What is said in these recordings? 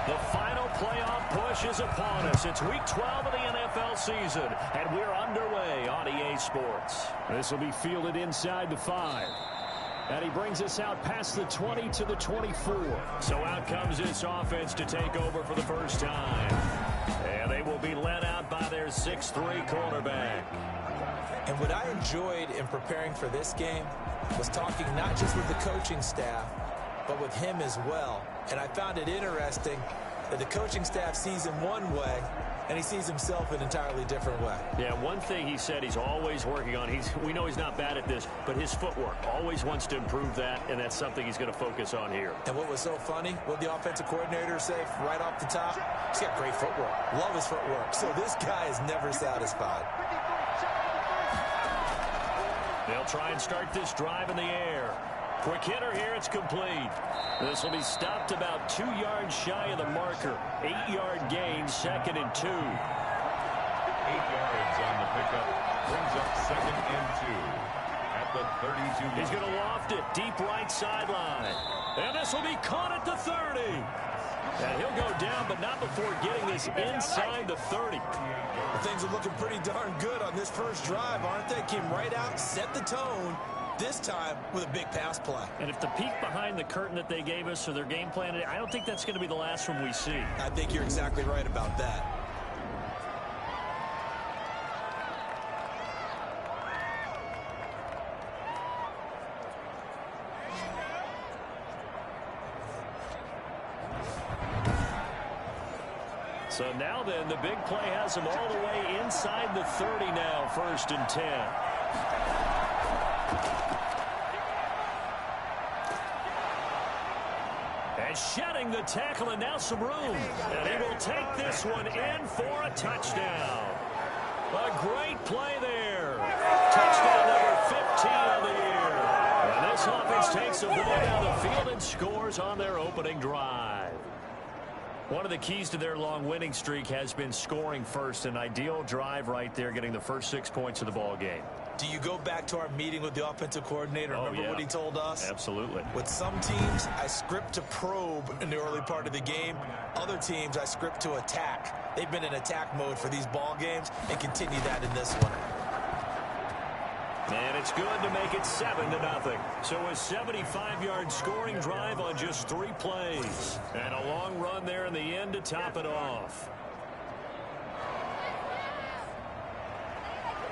The final playoff push is upon us. It's week 12 of the NFL season, and we're underway on EA Sports. This will be fielded inside the 5. And he brings us out past the 20 to the 24. So out comes this offense to take over for the first time. And they will be led out by their 6'3" quarterback. And what I enjoyed in preparing for this game was talking not just with the coaching staff, but with him as well. And I found it interesting that the coaching staff sees him one way, and he sees himself an entirely different way. Yeah, one thing he said he's always working on, we know he's not bad at this, but his footwork, always wants to improve that, and that's something he's going to focus on here. And what was so funny, what the offensive coordinator say right off the top? He's got great footwork. Love his footwork. So this guy is never satisfied. They'll try and start this drive in the air. Quick hitter here, it's complete. This will be stopped about 2 yards shy of the marker. 8-yard gain, 2nd and 2. 8 yards on the pickup. Brings up 2nd and 2 at the 32. He's going to loft it deep right sideline. And this will be caught at the 30. And he'll go down, but not before getting this inside the 30. Well, things are looking pretty darn good on this first drive, aren't they? Came right out, set the tone. This time with a big pass play. And if the peek behind the curtain that they gave us or their game plan, I don't think that's going to be the last one we see. I think you're exactly right about that. So now then, the big play has them all the way inside the 30 now, 1st and 10. And shedding the tackle, and now some room. And he will take this one in for a touchdown. A great play there. Touchdown number 15 of the year. And this offense takes the ball down the field and scores on their opening drive. One of the keys to their long winning streak has been scoring first. An ideal drive right there, getting the first 6 points of the ball game. Do you go back to our meeting with the offensive coordinator? Remember what he told us? Absolutely. With some teams, I script to probe in the early part of the game. Other teams, I script to attack. They've been in attack mode for these ball games and continue that in this one. And it's good to make it 7-0. So a 75-yard scoring drive on just 3 plays. And a long run there in the end to top it off.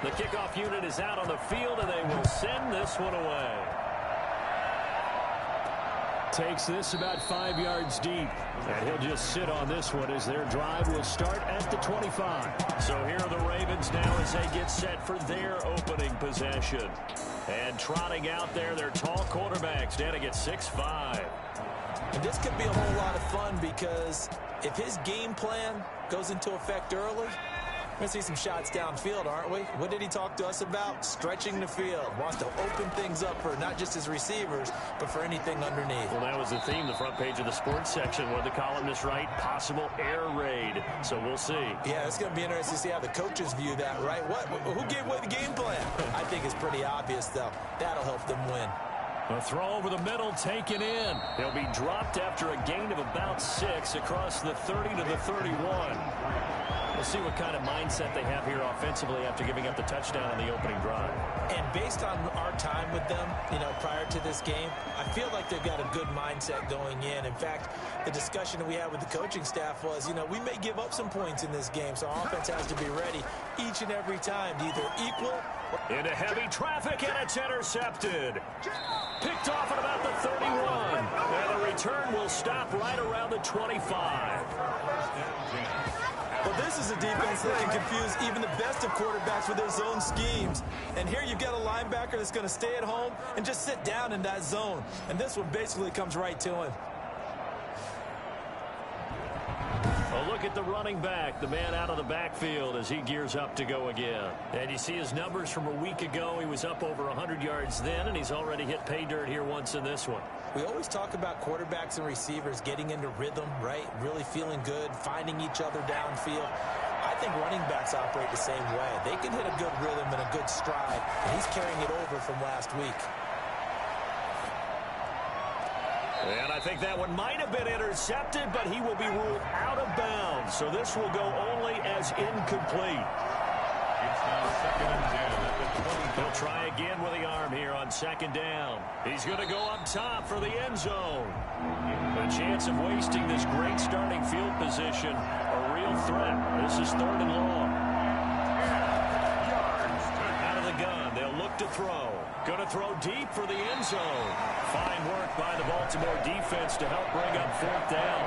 The kickoff unit is out on the field, and they will send this one away. Takes this about 5 yards deep. And he'll just sit on this one as their drive will start at the 25. So here are the Ravens now as they get set for their opening possession. And trotting out there, their tall quarterback standing at 6'5". And this could be a whole lot of fun because if his game plan goes into effect early, we're going to see some shots downfield, aren't we? What did he talk to us about? Stretching the field. Wants to open things up for not just his receivers, but for anything underneath. Well, that was the theme, the front page of the sports section, where the columnists write possible air raid. So we'll see. Yeah, it's going to be interesting to see how the coaches view that, right? Who gave away the game plan? I think it's pretty obvious, though. That'll help them win. A throw over the middle taken in. He'll be dropped after a gain of about 6 across the 30 to the 31. We'll see what kind of mindset they have here offensively after giving up the touchdown on the opening drive. And based on our time with them, prior to this game, I feel like they've got a good mindset going in. In fact, the discussion that we had with the coaching staff was, we may give up some points in this game, so our offense has to be ready each and every time to either equal or... Into heavy traffic, and it's intercepted. Picked off at about the 31. And the return will stop right around the 25. Well, this is a defense that can confuse even the best of quarterbacks with their zone schemes. And here you've got a linebacker that's going to stay at home and just sit down in that zone. And this one basically comes right to him. A look at the running back, the man out of the backfield as he gears up to go again. And you see his numbers from a week ago. He was up over 100 yards then, and he's already hit pay dirt here once in this one. We always talk about quarterbacks and receivers getting into rhythm, right? Really feeling good, finding each other downfield. I think running backs operate the same way. They can hit a good rhythm and a good stride, and he's carrying it over from last week. And I think that one might have been intercepted, but he will be ruled out of bounds. So this will go only as incomplete. It's now 2nd and 10 at the 20. He'll try again with the arm here on 2nd down. He's going to go up top for the end zone. A chance of wasting this great starting field position, a real threat. This is 3rd and long. Out of the gun, they'll look to throw. Going to throw deep for the end zone. Fine work by the Baltimore defense to help bring up 4th down.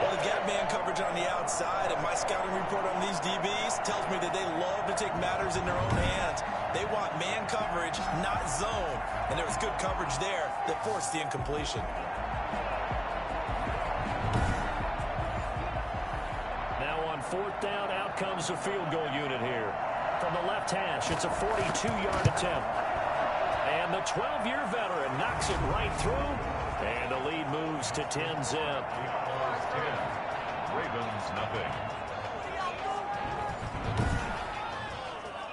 Well, they've got man coverage on the outside, and my scouting report on these DBs tells me that they love to take matters in their own hands. They want man coverage, not zone. And there was good coverage there that forced the incompletion. Now on 4th down, out comes the field goal unit here. From the left hash, it's a 42-yard attempt. And the 12-year veteran knocks it right through. And the lead moves to 10-zip. 10. Ravens nothing.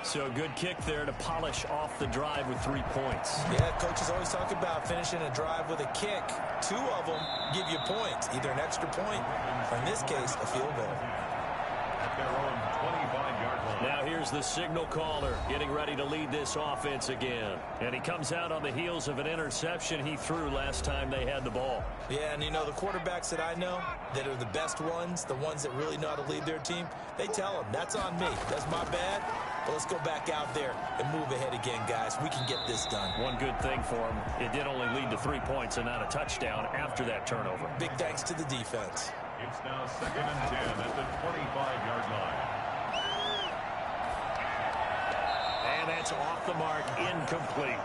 So a good kick there to polish off the drive with 3 points. Yeah, coaches always talk about finishing a drive with a kick. 2 of them give you points, either an extra point or, in this case, a field goal. At their own 25-yard line. Now here's the signal caller getting ready to lead this offense again. And he comes out on the heels of an interception he threw last time they had the ball. Yeah, and you know, the quarterbacks that I know that are the best ones, the ones that really know how to lead their team, they tell them, that's on me. That's my bad. But let's go back out there and move ahead again, guys. We can get this done. One good thing for him, it did only lead to 3 points and not a touchdown after that turnover. Big thanks to the defense. It's now 2nd and 10 at the 25-yard line. And that's off the mark, incomplete.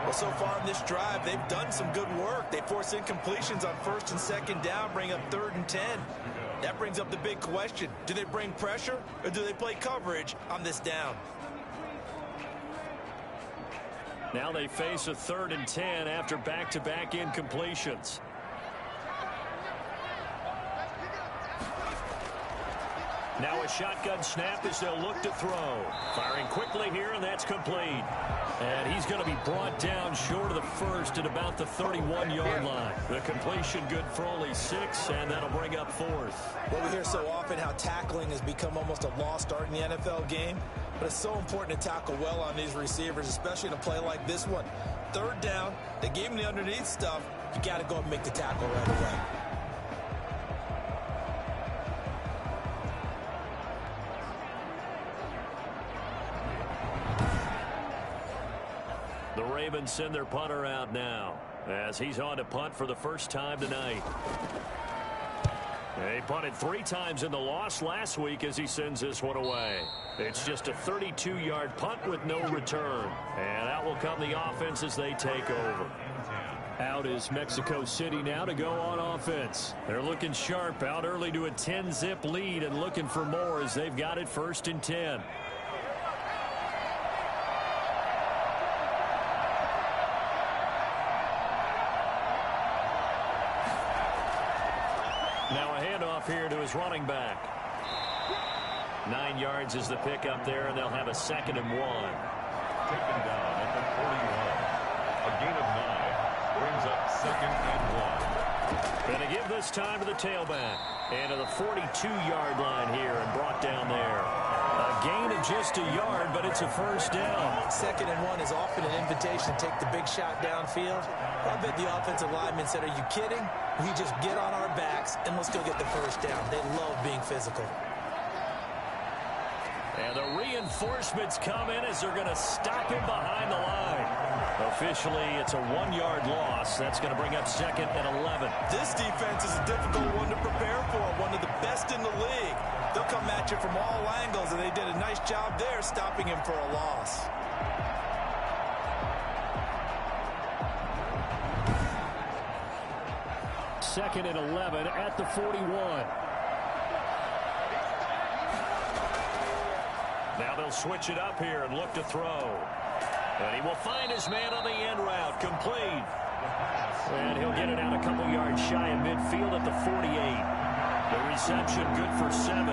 Well, so far in this drive, they've done some good work. They force incompletions on 1st and 2nd down, bring up 3rd and 10. That brings up the big question. Do they bring pressure or do they play coverage on this down? Now they face a 3rd and 10 after back-to-back incompletions. Now a shotgun snap as they'll look to throw. Firing quickly here, and that's complete. And he's going to be brought down short of the first at about the 31-yard line. The completion good for only 6, and that'll bring up 4th. Well, we hear so often how tackling has become almost a lost art in the NFL game. But it's so important to tackle well on these receivers, especially in a play like this one. 3rd down, they gave him the underneath stuff. You got to go and make the tackle right away. The Ravens send their punter out now as he's on to punt for the first time tonight. They punted 3 times in the loss last week as he sends this one away. It's just a 32-yard punt with no return. And out will come the offense as they take over. Out is Mexico City now to go on offense. They're looking sharp, out early to a 10-zip lead and looking for more as they've got it 1st and 10. Now a handoff here to his running back. 9 yards is the pickup there, and they'll have a 2nd and 1. Taken down at the 41. A gain of 9 brings up 2nd and 1. Going to give this time to the tailback. And to the 42-yard line here and brought down there. A gain of just a yard, but it's a 1st down. 2nd and 1 is often an invitation to take the big shot downfield. I bet the offensive lineman said, are you kidding? We just get on our backs and let's go get the 1st down. They love being physical. And the reinforcements come in as they're going to stop him behind the line. Officially, it's a 1-yard loss. That's going to bring up 2nd and 11. This defense is a difficult one to prepare for, one of the best in the league. They'll come at you from all angles, and they did a nice job there stopping him for a loss. Second and 11 at the 41. Now they'll switch it up here and look to throw. And he will find his man on the end route, complete. And he'll get it out a couple yards shy of midfield at the 48. The reception good for 7.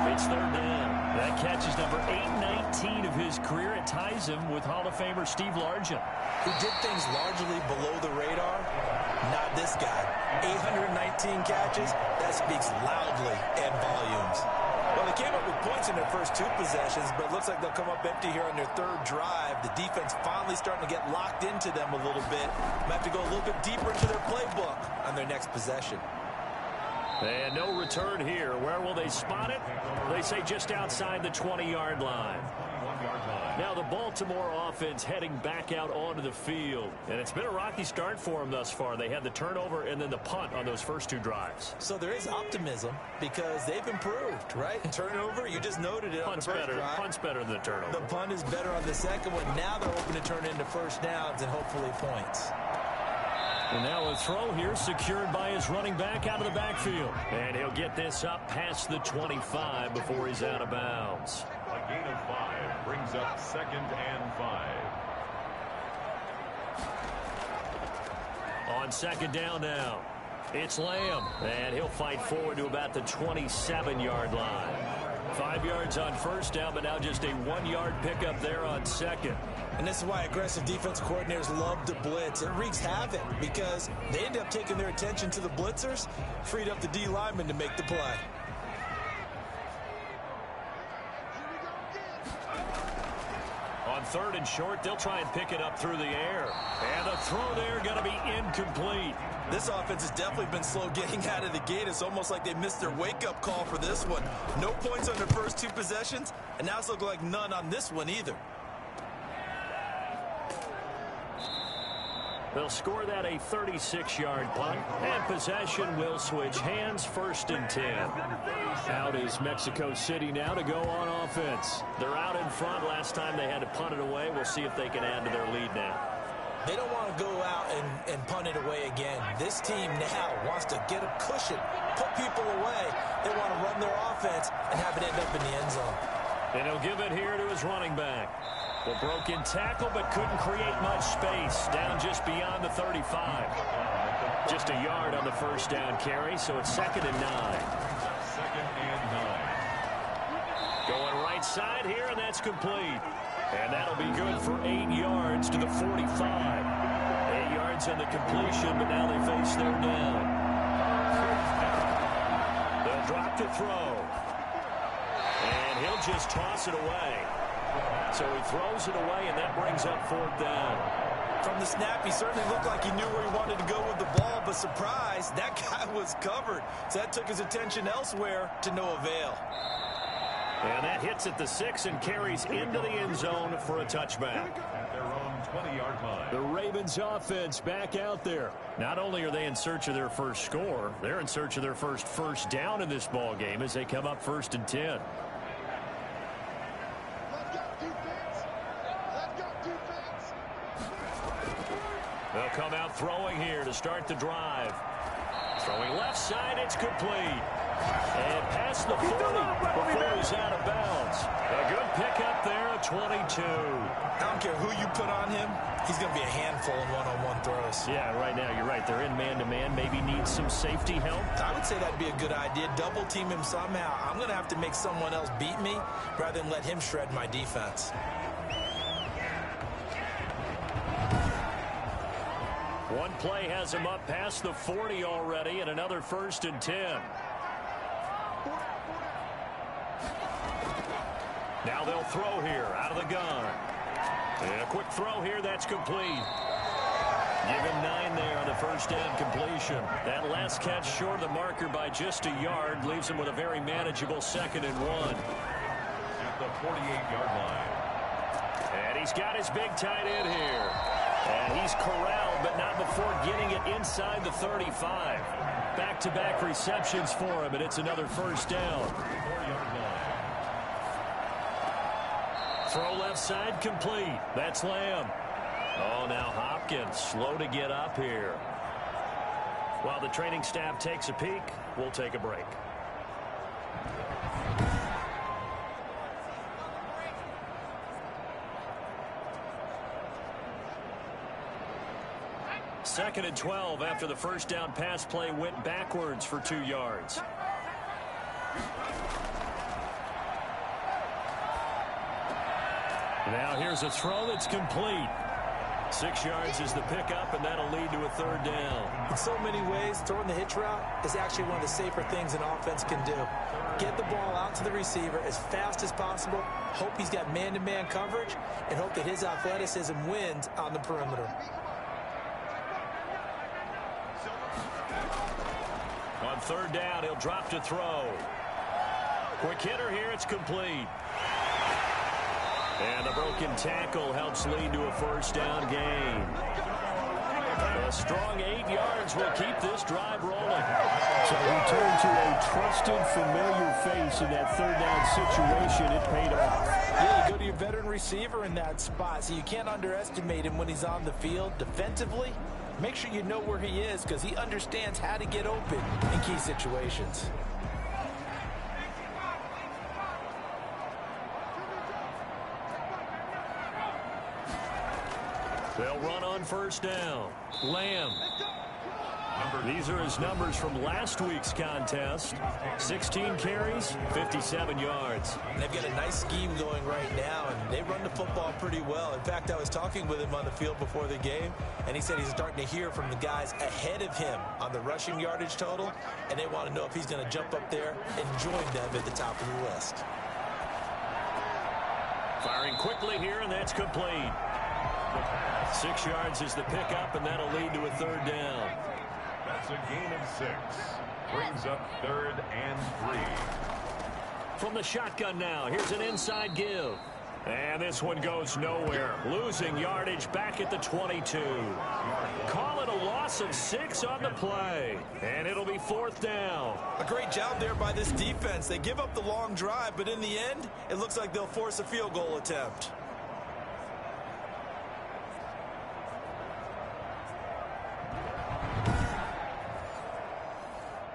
It's 3rd down. That catch is number 819 of his career. It ties him with Hall of Famer Steve Largent, who did things largely below the radar. Not this guy. 819 catches. That speaks loudly and volumes. Well, they came up with points in their first 2 possessions, but it looks like they'll come up empty here on their 3rd drive. The defense finally starting to get locked into them a little bit. Might have to go a little bit deeper into their playbook on their next possession. And no return here. Where will they spot it? They say just outside the 20-yard line. Now the Baltimore offense heading back out onto the field. And it's been a rocky start for them thus far. They had the turnover and then the punt on those first 2 drives. So there is optimism because they've improved, right? Turnover, you just noted it on the first drive. Punt's better than the turnover. The punt is better on the second one. Now they're hoping to turn into first downs and hopefully points. And now a throw here secured by his running back out of the backfield. And he'll get this up past the 25 before he's out of bounds. A gain of 5 brings up 2nd and 5. On 2nd down now, it's Lamb. And he'll fight forward to about the 27-yard line. 5 yards on first down, but now just a 1-yard pickup there on 2nd. And this is why aggressive defense coordinators love to blitz. It wreaks havoc because they end up taking their attention to the blitzers, freed up the D lineman to make the play. On 3rd and short, they'll try and pick it up through the air. And the throw there going to be incomplete. This offense has definitely been slow getting out of the gate. It's almost like they missed their wake-up call for this one. No points on their first 2 possessions, and now it's looking like none on this one either. They'll score that a 36-yard punt, and possession will switch hands. 1st and 10. Out is Mexico City now to go on offense. They're out in front. Last time they had to punt it away. We'll see if they can add to their lead now. They don't want to go out and punt it away again. This team now wants to get a cushion, put people away. They want to run their offense and have it end up in the end zone. And he'll give it here to his running back. The broken tackle, but couldn't create much space. Down just beyond the 35. Just a yard on the first down carry, so it's 2nd and 9. 2nd and 9. Going right side here, and that's complete. And that'll be good for 8 yards to the 45. 8 yards on the completion, but now they face their down. They'll drop to throw. And he'll just toss it away. So he throws it away, and that brings up 4th down. From the snap, he certainly looked like he knew where he wanted to go with the ball, but surprise, that guy was covered. So that took his attention elsewhere to no avail. And that hits at the 6 and carries into the end zone for a touchback. At their own 20-yard line. The Ravens offense back out there. Not only are they in search of their first score, they're in search of their first down in this ball game as they come up 1st and 10. They'll come out throwing here to start the drive. Throwing left side, it's complete. And past the 40 before he's out of bounds. A good pickup there at 22. I don't care who you put on him, he's going to be a handful in one-on-one throws. Yeah, right now you're right. They're in man-to-man, maybe need some safety help. I would say that'd be a good idea. Double team him somehow. I'm going to have to make someone else beat me rather than let him shred my defense. One play has him up past the 40 already, and another 1st and 10. Now they'll throw here out of the gun. And a quick throw here, that's complete. Give him 9 there on the first down completion. That last catch short of the marker by just a yard leaves him with a very manageable 2nd and 1. At the 48-yard line. And he's got his big tight end here. And he's corralled, but not before getting it inside the 35. Back-to-back receptions for him, and it's another first down. 4-yard line. Throw left side complete. That's Lamb. Oh, now Hopkins slow to get up here. While the training staff takes a peek, we'll take a break. Second and 12 after the first down pass play went backwards for 2 yards. Now here's a throw that's complete. 6 yards is the pickup, and that'll lead to a third down. In so many ways, throwing the hitch route is actually one of the safer things an offense can do. Get the ball out to the receiver as fast as possible, hope he's got man-to-man coverage, and hope that his athleticism wins on the perimeter. On third down, he'll drop to throw. Quick hitter here, it's complete. And the broken tackle helps lead to a first down gain. A strong 8 yards will keep this drive rolling. So we turn to a trusted, familiar face in that third down situation. It paid off. Yeah, you go to your veteran receiver in that spot, so you can't underestimate him when he's on the field. Defensively, make sure you know where he is because he understands how to get open in key situations. They'll run on first down. Lamb. These are his numbers from last week's contest. 16 carries, 57 yards. And they've got a nice scheme going right now, and they run the football pretty well. In fact, I was talking with him on the field before the game, and he said he's starting to hear from the guys ahead of him on the rushing yardage total, and they want to know if he's going to jump up there and join them at the top of the list. Firing quickly here, and that's complete. 6 yards is the pickup, and that'll lead to a third down. That's a gain of 6. Brings up 3rd and 3. From the shotgun now, here's an inside give. And this one goes nowhere. Losing yardage back at the 22. Call it a loss of 6 on the play. And it'll be 4th down. A great job there by this defense. They give up the long drive, but in the end, it looks like they'll force a field goal attempt.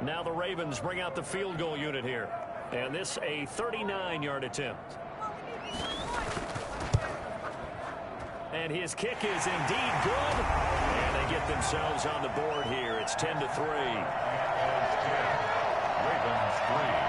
Now the Ravens bring out the field goal unit here. And this a 39-yard attempt. And his kick is indeed good. And they get themselves on the board here. It's 10-3. Ravens 3.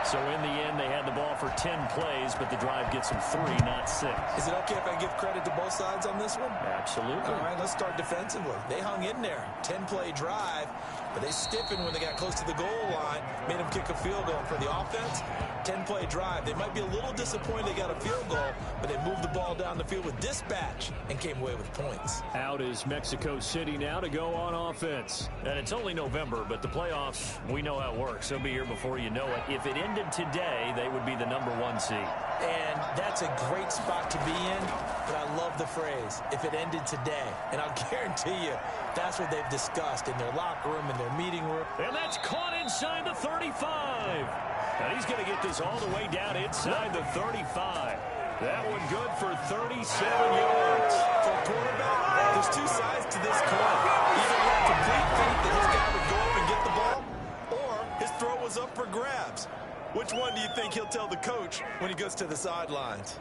So in the end, they had the ball for 10 plays, but the drive gets them 3, not 6. Is it okay if I give credit to both sides on this one? Absolutely. All right, let's start defensively. They hung in there. 10-play drive, but they stiffened when they got close to the goal line, made them kick a field goal. For the offense, 10-play drive. They might be a little disappointed they got a field goal, but they moved the ball down the field with dispatch and came away with points. Out is Mexico City now to go on offense. And it's only November, but the playoffs, we know how it works. They'll be here before you know it. If it ended today, they would be the #1 seed. And that's a great spot to be in, but I love the phrase, if it ended today. And I'll guarantee you, that's what they've discussed in their locker room, in their meeting room. And that's caught inside the 35. And he's going to get this all the way down inside the 35. That one good for 37 yards. For a quarterback, there's two sides to this coin. Either you have complete faith that his guy would go up and get the ball, or his throw was up for grabs. Which one do you think he'll tell the coach when he goes to the sidelines?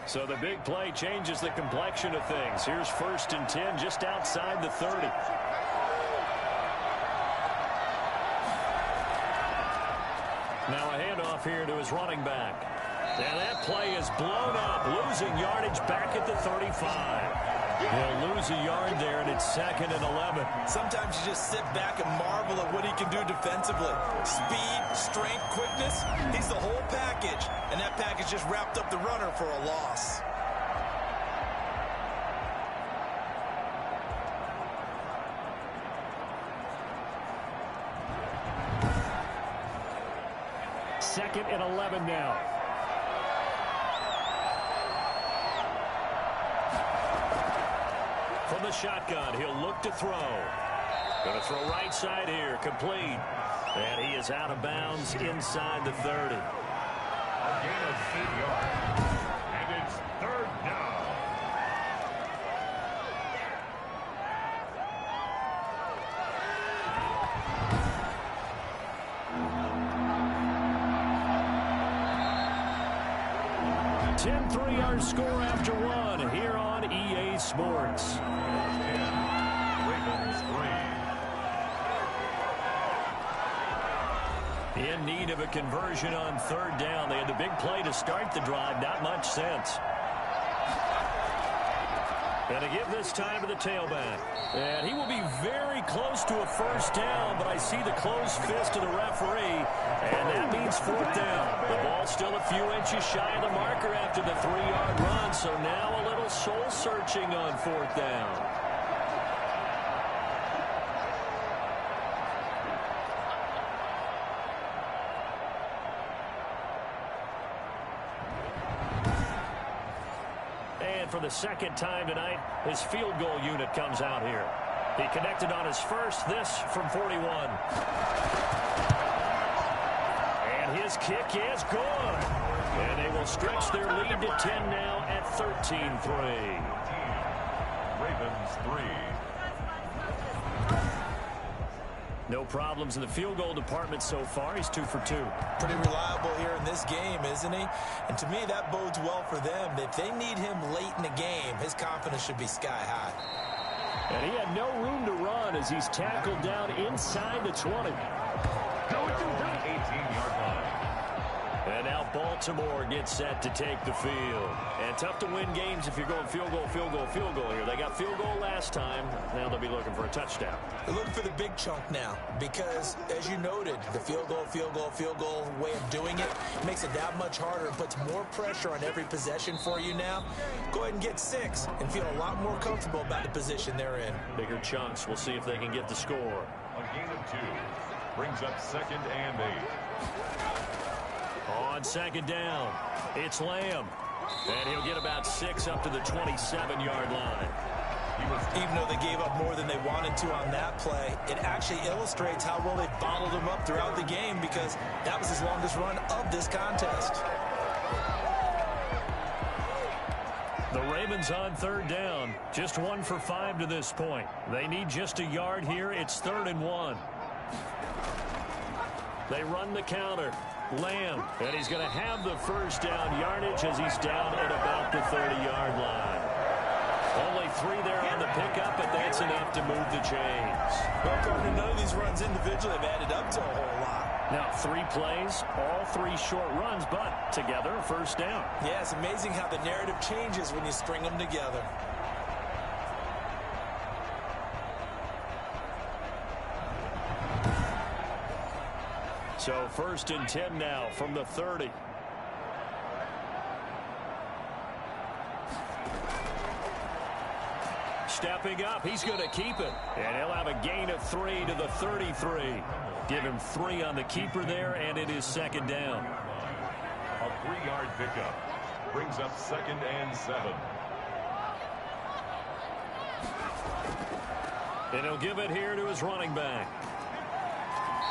So the big play changes the complexion of things. Here's 1st and 10 just outside the 30. Now a handoff here to his running back. And that play is blown up, losing yardage back at the 35. He'll lose a yard there, and it's 2nd and 11. Sometimes you just sit back and marvel at what he can do defensively. Speed, strength, quickness, he's the whole package. And that package just wrapped up the runner for a loss. Second and 11 now. From the shotgun, he'll look to throw. Going to throw right side here, complete. And he is out of bounds inside the 30. A gain of 8 yards. And it's 3rd down. Our score after 1 here on EA Sports. Ravens 3. In need of a conversion on third down. They had the big play to start the drive. Not much sense. Going to give this time to the tailback. And he will be very close to a first down, but I see the closed fist of the referee, and that means fourth down. The ball's still a few inches shy of the marker after the 3-yard run, so now a little soul-searching on fourth down. For the second time tonight, his field goal unit comes out here. He connected on his first, this from 41. And his kick is good. And they will stretch their lead to 10 now at 13-3. Ravens 3. No problems in the field goal department so far. He's 2 for 2. Pretty reliable here in this game, isn't he? And to me, that bodes well for them. If they need him late in the game, his confidence should be sky high. And he had no room to run as he's tackled down inside the 20. Going to the 18-yard line. And now Baltimore gets set to take the field. And tough to win games if you're going field goal, field goal, field goal here. They got field goal last time. Now they'll be looking for a touchdown. They're looking for the big chunk now because, as you noted, the field goal way of doing it makes it that much harder and puts more pressure on every possession for you now. Go ahead and get 6 and feel a lot more comfortable about the position they're in. Bigger chunks. We'll see if they can get the score. A gain of 2 brings up 2nd and 8. On second down, it's Lamb. And he'll get about 6 up to the 27-yard line. Even though they gave up more than they wanted to on that play, it actually illustrates how well they bottled him up throughout the game because that was his longest run of this contest. The Ravens on third down, just 1 for 5 to this point. They need just a yard here. It's 3rd and 1. They run the counter. Lamb, and he's going to have the first down yardage as he's down at about the 30-yard line. Only 3 there on the pickup, but that's enough to move the chains. Well, partner, none of these runs individually have added up to a whole lot. Now, 3 plays, all 3 short runs, but together a first down. Yeah, it's amazing how the narrative changes when you string them together. So 1st and 10 now from the 30. Stepping up, he's going to keep it. And he'll have a gain of 3 to the 33. Give him 3 on the keeper there, and it is 2nd down. A 3-yard pickup brings up 2nd and 7. And he'll give it here to his running back.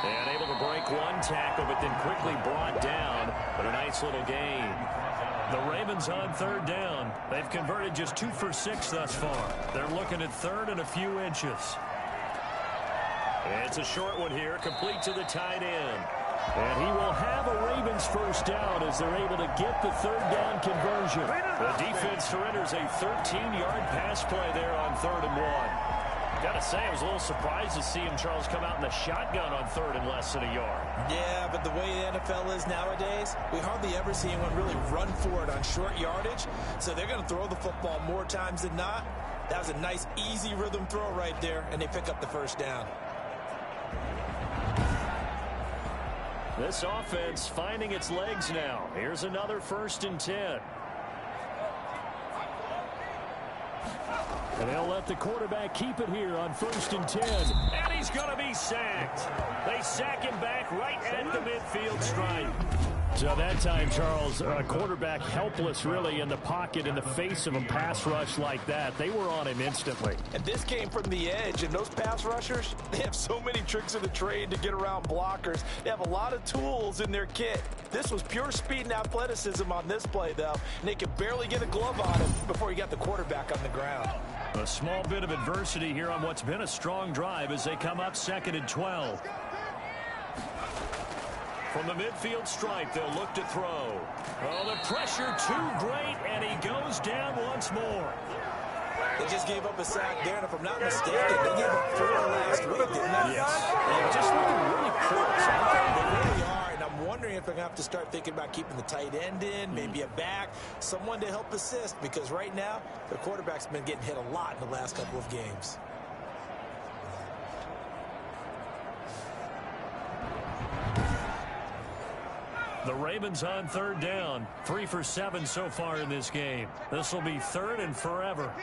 And able to break 1 tackle, but then quickly brought down. But a nice little gain. The Ravens on 3rd down. They've converted just 2 for 6 thus far. They're looking at 3rd and a few inches. And it's a short one here, complete to the tight end. And he will have a Ravens first down as they're able to get the 3rd down conversion. The defense surrenders a 13-yard pass play there on 3rd and 1. Got to say, I was a little surprised to see him, Charles, come out in the shotgun on 3rd and less than a yard. Yeah, but the way the NFL is nowadays, we hardly ever see anyone really run for it on short yardage. So they're going to throw the football more times than not. That was a nice, easy rhythm throw right there, and they pick up the first down. This offense finding its legs now. Here's another 1st and 10. And they'll let the quarterback keep it here on 1st and 10. And he's going to be sacked. They sack him back right at the midfield stripe. So that time, Charles, quarterback helpless really in the pocket in the face of a pass rush like that. They were on him instantly. And this came from the edge, and those pass rushers, they have so many tricks of the trade to get around blockers. They have a lot of tools in their kit. This was pure speed and athleticism on this play, though, and they could barely get a glove on him before he got the quarterback on the ground. A small bit of adversity here on what's been a strong drive as they come up 2nd and 12. From the midfield stripe, they'll look to throw. Oh, the pressure too great, and he goes down once more. They just gave up a sack there, and if I'm not mistaken, they gave up 4 last week, didn't they? Yes. Yeah, just looking really close. They really are. wondering if they're going to have to start thinking about keeping the tight end in, maybe a back, someone to help assist, because right now their quarterback's been getting hit a lot in the last couple of games. The Ravens on third down. 3 for 7 so far in this game. This will be third and forever.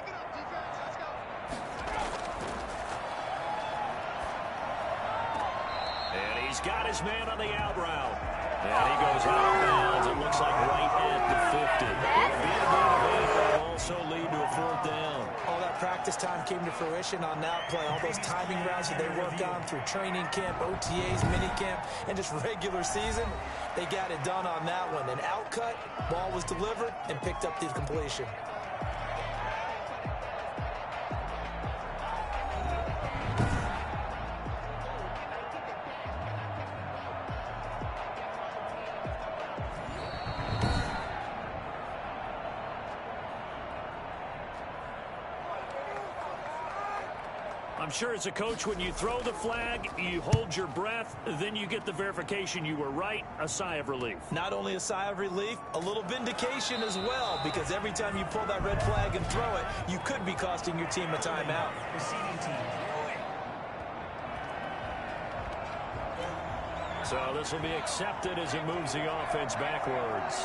And he's got his man on the out route. And he goes out of bounds. It looks like right at the 50. It'll be a gain of 8, but also lead to a fourth down. All that practice time came to fruition on that play. All those timing routes that they worked on through training camp, OTAs, minicamp, and just regular season, they got it done on that one. An outcut, ball was delivered, and picked up the completion. I'm sure as a coach, when you throw the flag, you hold your breath, then you get the verification you were right, a sigh of relief. Not only a sigh of relief, a little vindication as well, because every time you pull that red flag and throw it, you could be costing your team a timeout. So this will be accepted as it moves the offense backwards.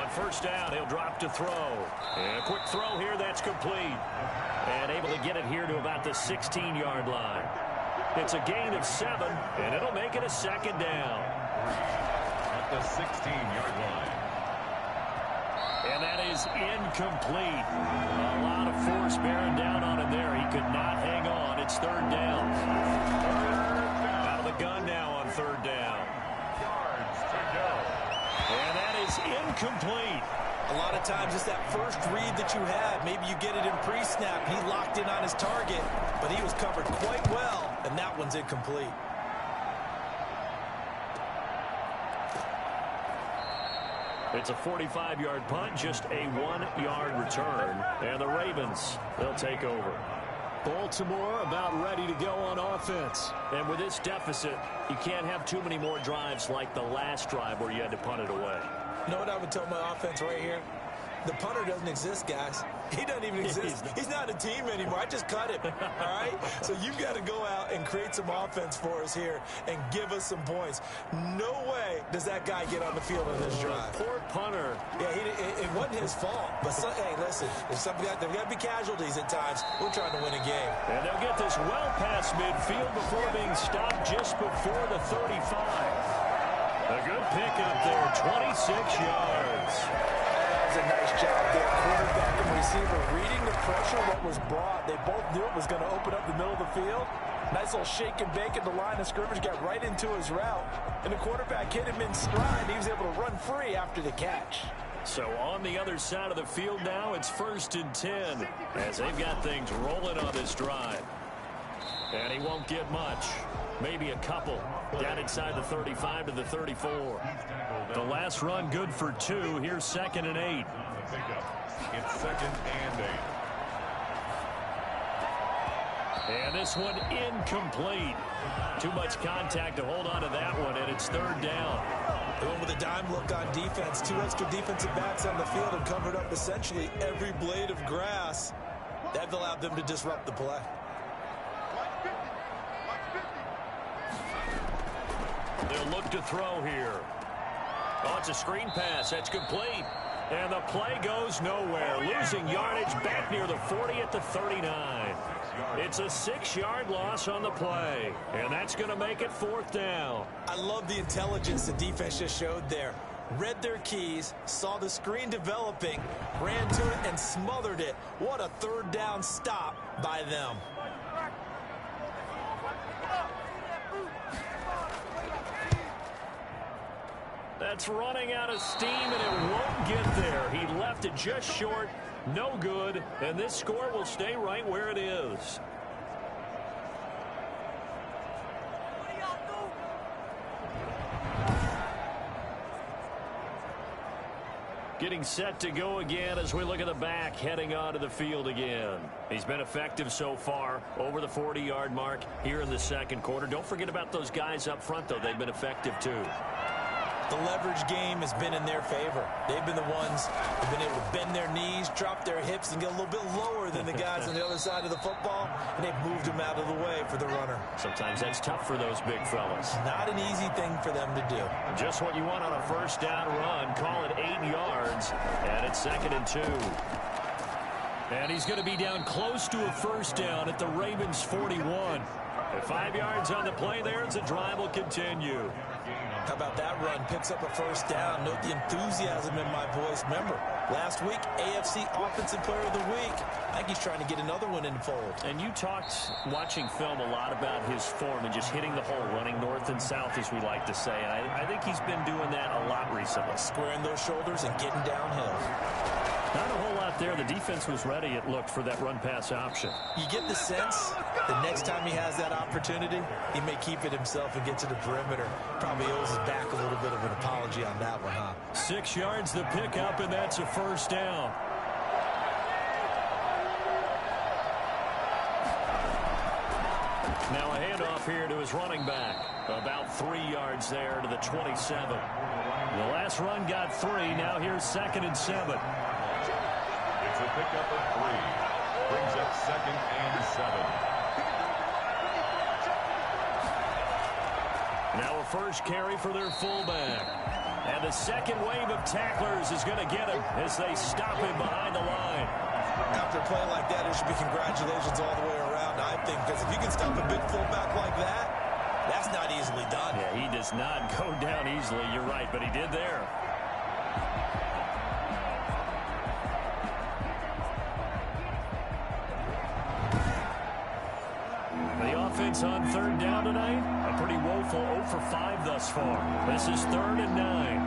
On first down, he'll drop to throw. And a quick throw here, that's complete. And able to get it here to about the 16-yard line. It's a gain of 7, and it'll make it a second down. At the 16-yard line. And that is incomplete. A lot of force bearing down on him there. He could not hang on. It's third down. Out of the gun now on third down. Yards to go. And that is incomplete. A lot of times it's that first read that you had. Maybe you get it in pre-snap. He locked in on his target, but he was covered quite well, and that one's incomplete. It's a 45-yard punt, just a 1-yard return. And the Ravens, they'll take over. Baltimore about ready to go on offense. And with this deficit, you can't have too many more drives like the last drive where you had to punt it away. You know what I would tell my offense right here? The punter doesn't exist, guys. He doesn't even exist. He's not a team anymore. I just cut him, all right? So you've got to go out and create some offense for us here and give us some points. No way does that guy get on the field on this drive. Poor punter. Yeah, it wasn't his fault. But, hey, listen, there's got to be casualties at times. We're trying to win a game. And they'll get this well past midfield before being stopped just before the 35. A good pickup there, 26 yards. That was a nice job there. Quarterback and receiver reading the pressure that was brought. They both knew it was going to open up the middle of the field. Nice little shake and bake at the line of scrimmage, got right into his route. And the quarterback hit him in stride. He was able to run free after the catch. So on the other side of the field now, it's 1st and 10 as they've got things rolling on this drive. And he won't get much. Maybe a couple. Down inside the 35 to the 34. The last run good for 2. Here's 2nd and 8. It's 2nd and 8. And this one incomplete. Too much contact to hold on to that one, and it's 3rd down. They went with a dime look on defense. 2 extra defensive backs on the field and covered up essentially every blade of grass. That allowed them to disrupt the play. They'll look to throw here. Oh, it's a screen pass. That's complete. And the play goes nowhere. Losing yardage back near the 40 at the 39. It's a 6-yard loss on the play. And that's going to make it 4th down. I love the intelligence the defense just showed there. Read their keys, saw the screen developing, ran to it, and smothered it. What a 3rd down stop by them. That's running out of steam, and it won't get there. He left it just short, no good, and this score will stay right where it is. Getting set to go again as we look at the back, heading onto the field again. He's been effective so far, over the 40-yard mark here in the second quarter. Don't forget about those guys up front, though. They've been effective, too. The leverage game has been in their favor. They've been the ones who've been able to bend their knees, drop their hips, and get a little bit lower than the guys on the other side of the football, and they've moved them out of the way for the runner. Sometimes that's tough for those big fellas. Not an easy thing for them to do. Just what you want on a first down run. Call it 8 yards, and it's 2nd and 2. And he's going to be down close to a first down at the Ravens' 41. At 5 yards on the play there, as the drive will continue. How about that run? Picks up a first down. Note the enthusiasm in my voice. Remember, last week, AFC Offensive Player of the Week. I think he's trying to get another one in the fold. And you talked, watching film, a lot about his form and just hitting the hole, running north and south, as we like to say. And I think he's been doing that a lot recently. Squaring those shoulders and getting downhill. Not a whole lot there. The defense was ready, it looked, for that run-pass option. You get the sense the next time he has that opportunity, he may keep it himself and get to the perimeter. Probably owes his back a little bit of an apology on that one, huh? 6 yards the pickup, and that's a first down. Now a handoff here to his running back. About 3 yards there to the 27. The last run got 3. Now here's 2nd and 7. It's a pickup of 3. Brings up 2nd and 7. Now a first carry for their fullback. And the second wave of tacklers is going to get him as they stop him behind the line. After a play like that, there should be congratulations all the way around, I think, because if you can stop a big fullback like that, that's not easily done. Yeah, he does not go down easily. You're right, but he did there. The offense on 3rd down tonight, a pretty woeful 0 for 5 thus far. This is 3rd and 9.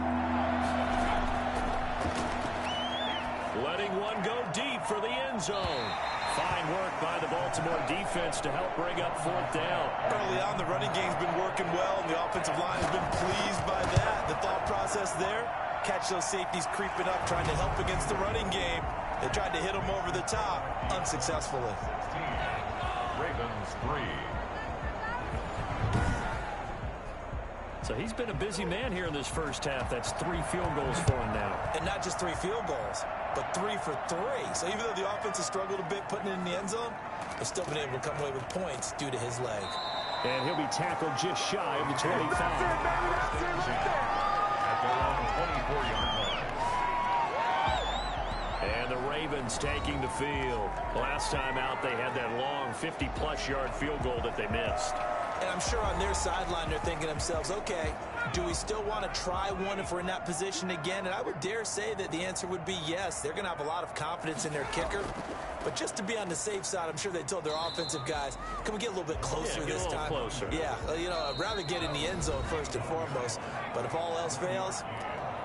Letting one go deep for the end zone. Fine work by the Baltimore defense to help bring up 4th down. Early on, the running game's been working well, and the offensive line has been pleased by that. The thought process there, catch those safeties creeping up, trying to help against the running game. They tried to hit them over the top, unsuccessfully. 16. Ravens 3. So he's been a busy man here in this first half. That's 3 field goals for him now. And not just 3 field goals, but 3 for 3. So even though the offense has struggled a bit putting it in the end zone, they've still been able to come away with points due to his leg. And he'll be tackled just shy of the 25. At their own 24-yard line. And the Ravens taking the field. Last time out, they had that long 50-plus yard field goal that they missed. And I'm sure on their sideline, they're thinking to themselves, okay, do we still want to try one if we're in that position again? And I would dare say that the answer would be yes. They're going to have a lot of confidence in their kicker. But just to be on the safe side, I'm sure they told their offensive guys, can we get a little bit closer this time? Closer. Yeah, you know, I'd rather get in the end zone first and foremost. But if all else fails,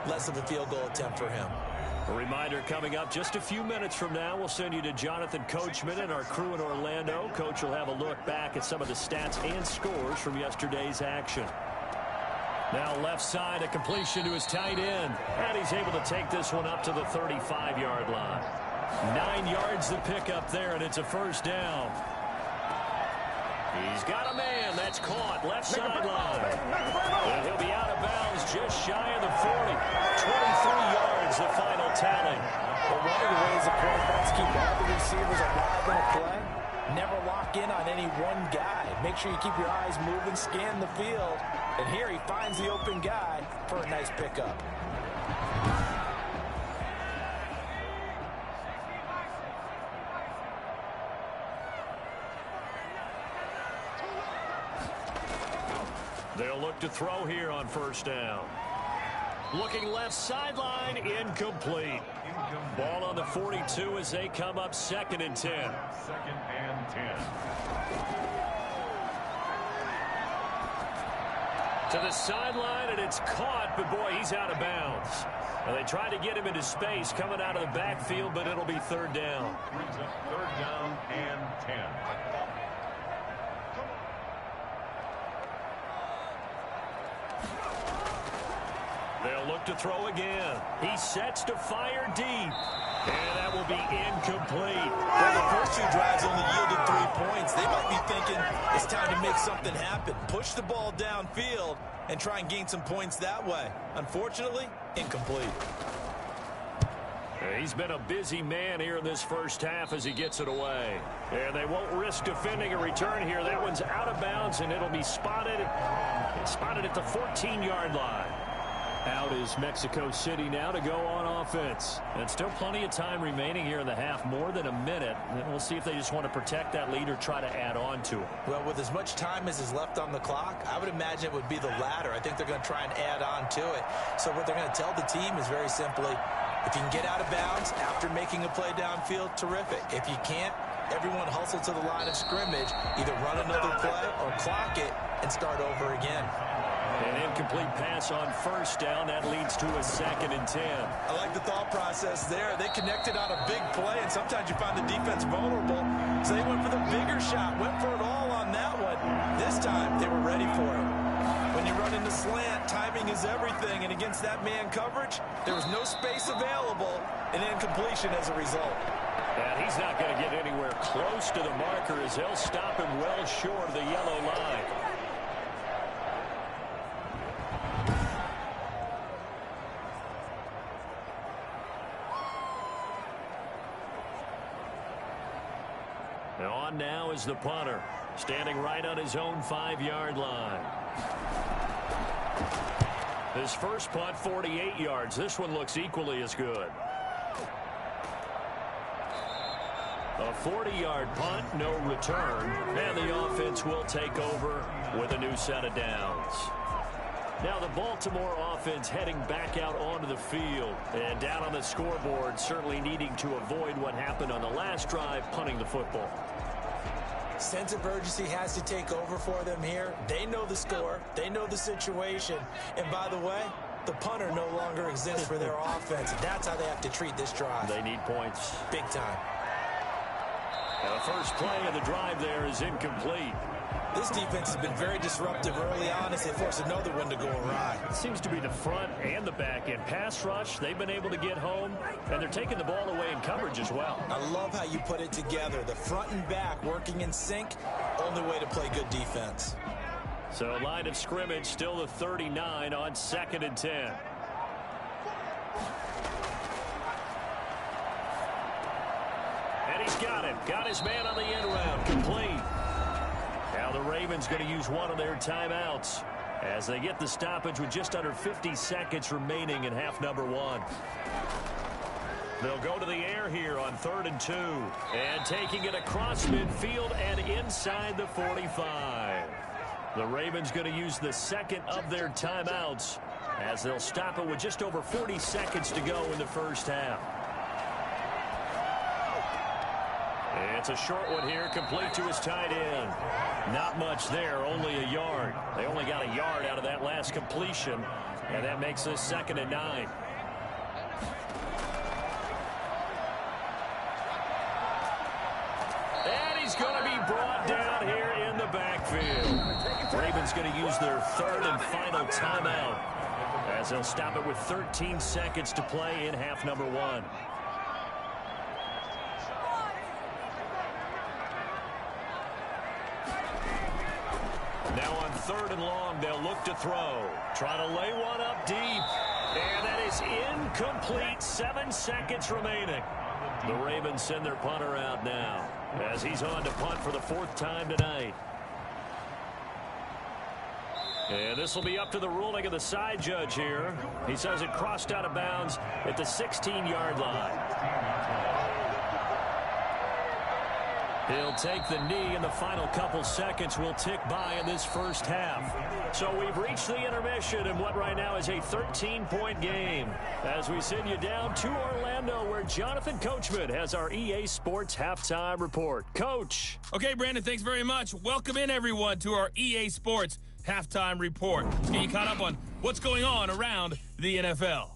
less of a field goal attempt for him. A reminder coming up just a few minutes from now, we'll send you to Jonathan Coachman and our crew in Orlando. Coach will have a look back at some of the stats and scores from yesterday's action. Now left side, a completion to his tight end. And he's able to take this one up to the 35-yard line. 9 yards to pick up there, and it's a first down. He's got a man. That's caught. Left sideline. And he'll be out of bounds just shy of the 40. 23 yards, the final tally. But one of the ways the quarterbacks keep all the receivers alive in a play, never lock in on any one guy. Make sure you keep your eyes moving, scan the field. And here he finds the open guy for a nice pickup. They'll look to throw here on first down. Looking left sideline, incomplete. Ball on the 42 as they come up 2nd and 10. 2nd and 10. To the sideline, and it's caught, but boy, he's out of bounds. And they tried to get him into space coming out of the backfield, but it'll be 3rd down. Brings up 3rd down and 10. They'll look to throw again. He sets to fire deep. And that will be incomplete. Well, the first 2 drives only yielded 3 points. They might be thinking it's time to make something happen. Push the ball downfield and try and gain some points that way. Unfortunately, incomplete. He's been a busy man here in this first half as he gets it away. And they won't risk defending a return here. That one's out of bounds, and it'll be spotted at the 14-yard line. Out is Mexico City now to go on offense. And still plenty of time remaining here in the half, more than a minute. And we'll see if they just want to protect that lead or try to add on to it. Well, with as much time as is left on the clock, I would imagine it would be the latter. I think they're going to try and add on to it. So what they're going to tell the team is very simply, if you can get out of bounds after making a play downfield, terrific. If you can't, everyone hustle to the line of scrimmage, either run another play or clock it and start over again. An incomplete pass on first down. That leads to a 2nd and 10. I like the thought process there. They connected on a big play, and sometimes you find the defense vulnerable. So they went for the bigger shot, went for it all on that one. This time, they were ready for it. When you run into slant, timing is everything, and against that man coverage, there was no space available, and incompletion as a result. And he's not going to get anywhere close to the marker as they'll stop him well short of the yellow line. On now is the punter, standing right on his own 5-yard line. His first punt, 48 yards. This one looks equally as good. A 40-yard punt, no return, and the offense will take over with a new set of downs. Now the Baltimore offense heading back out onto the field, and down on the scoreboard, certainly needing to avoid what happened on the last drive, punting the football. Sense of urgency has to take over for them here. They know the score. They know the situation. And by the way, the punter no longer exists for their offense. That's how they have to treat this drive. They need points. Big time. The first play of the drive there is incomplete. This defense has been very disruptive early on as they force another one to go awry. It seems to be the front and the back end. Pass rush, they've been able to get home, and they're taking the ball away in coverage as well. I love how you put it together. The front and back working in sync, only way to play good defense. So line of scrimmage still the 39 on 2nd and 10. And he's got it. Got his man on the end round. Complete. Now the Ravens going to use one of their timeouts as they get the stoppage with just under 50 seconds remaining in half number 1. They'll go to the air here on 3rd and 2. And taking it across midfield and inside the 45. The Ravens going to use the second of their timeouts as they'll stop it with just over 40 seconds to go in the first half. It's a short one here, complete to his tight end. Not much there, only a yard. They only got a yard out of that last completion, and that makes this 2nd and 9. And he's going to be brought down here in the backfield. Ravens going to use their 3rd and final timeout as they'll stop it with 13 seconds to play in half number 1. Now on 3rd and long, they'll look to throw. Try to lay one up deep. And that is incomplete. 7 seconds remaining. The Ravens send their punter out now as he's on to punt for the 4th time tonight. And this will be up to the ruling of the side judge here. He says it crossed out of bounds at the 16-yard line. He'll take the knee, and the final couple seconds will tick by in this first half. So we've reached the intermission in what right now is a 13-point game as we send you down to Orlando where Jonathan Coachman has our EA Sports Halftime Report. Coach. Okay, Brandon, thanks very much. Welcome in, everyone, to our EA Sports Halftime Report. Let's get you caught up on what's going on around the NFL.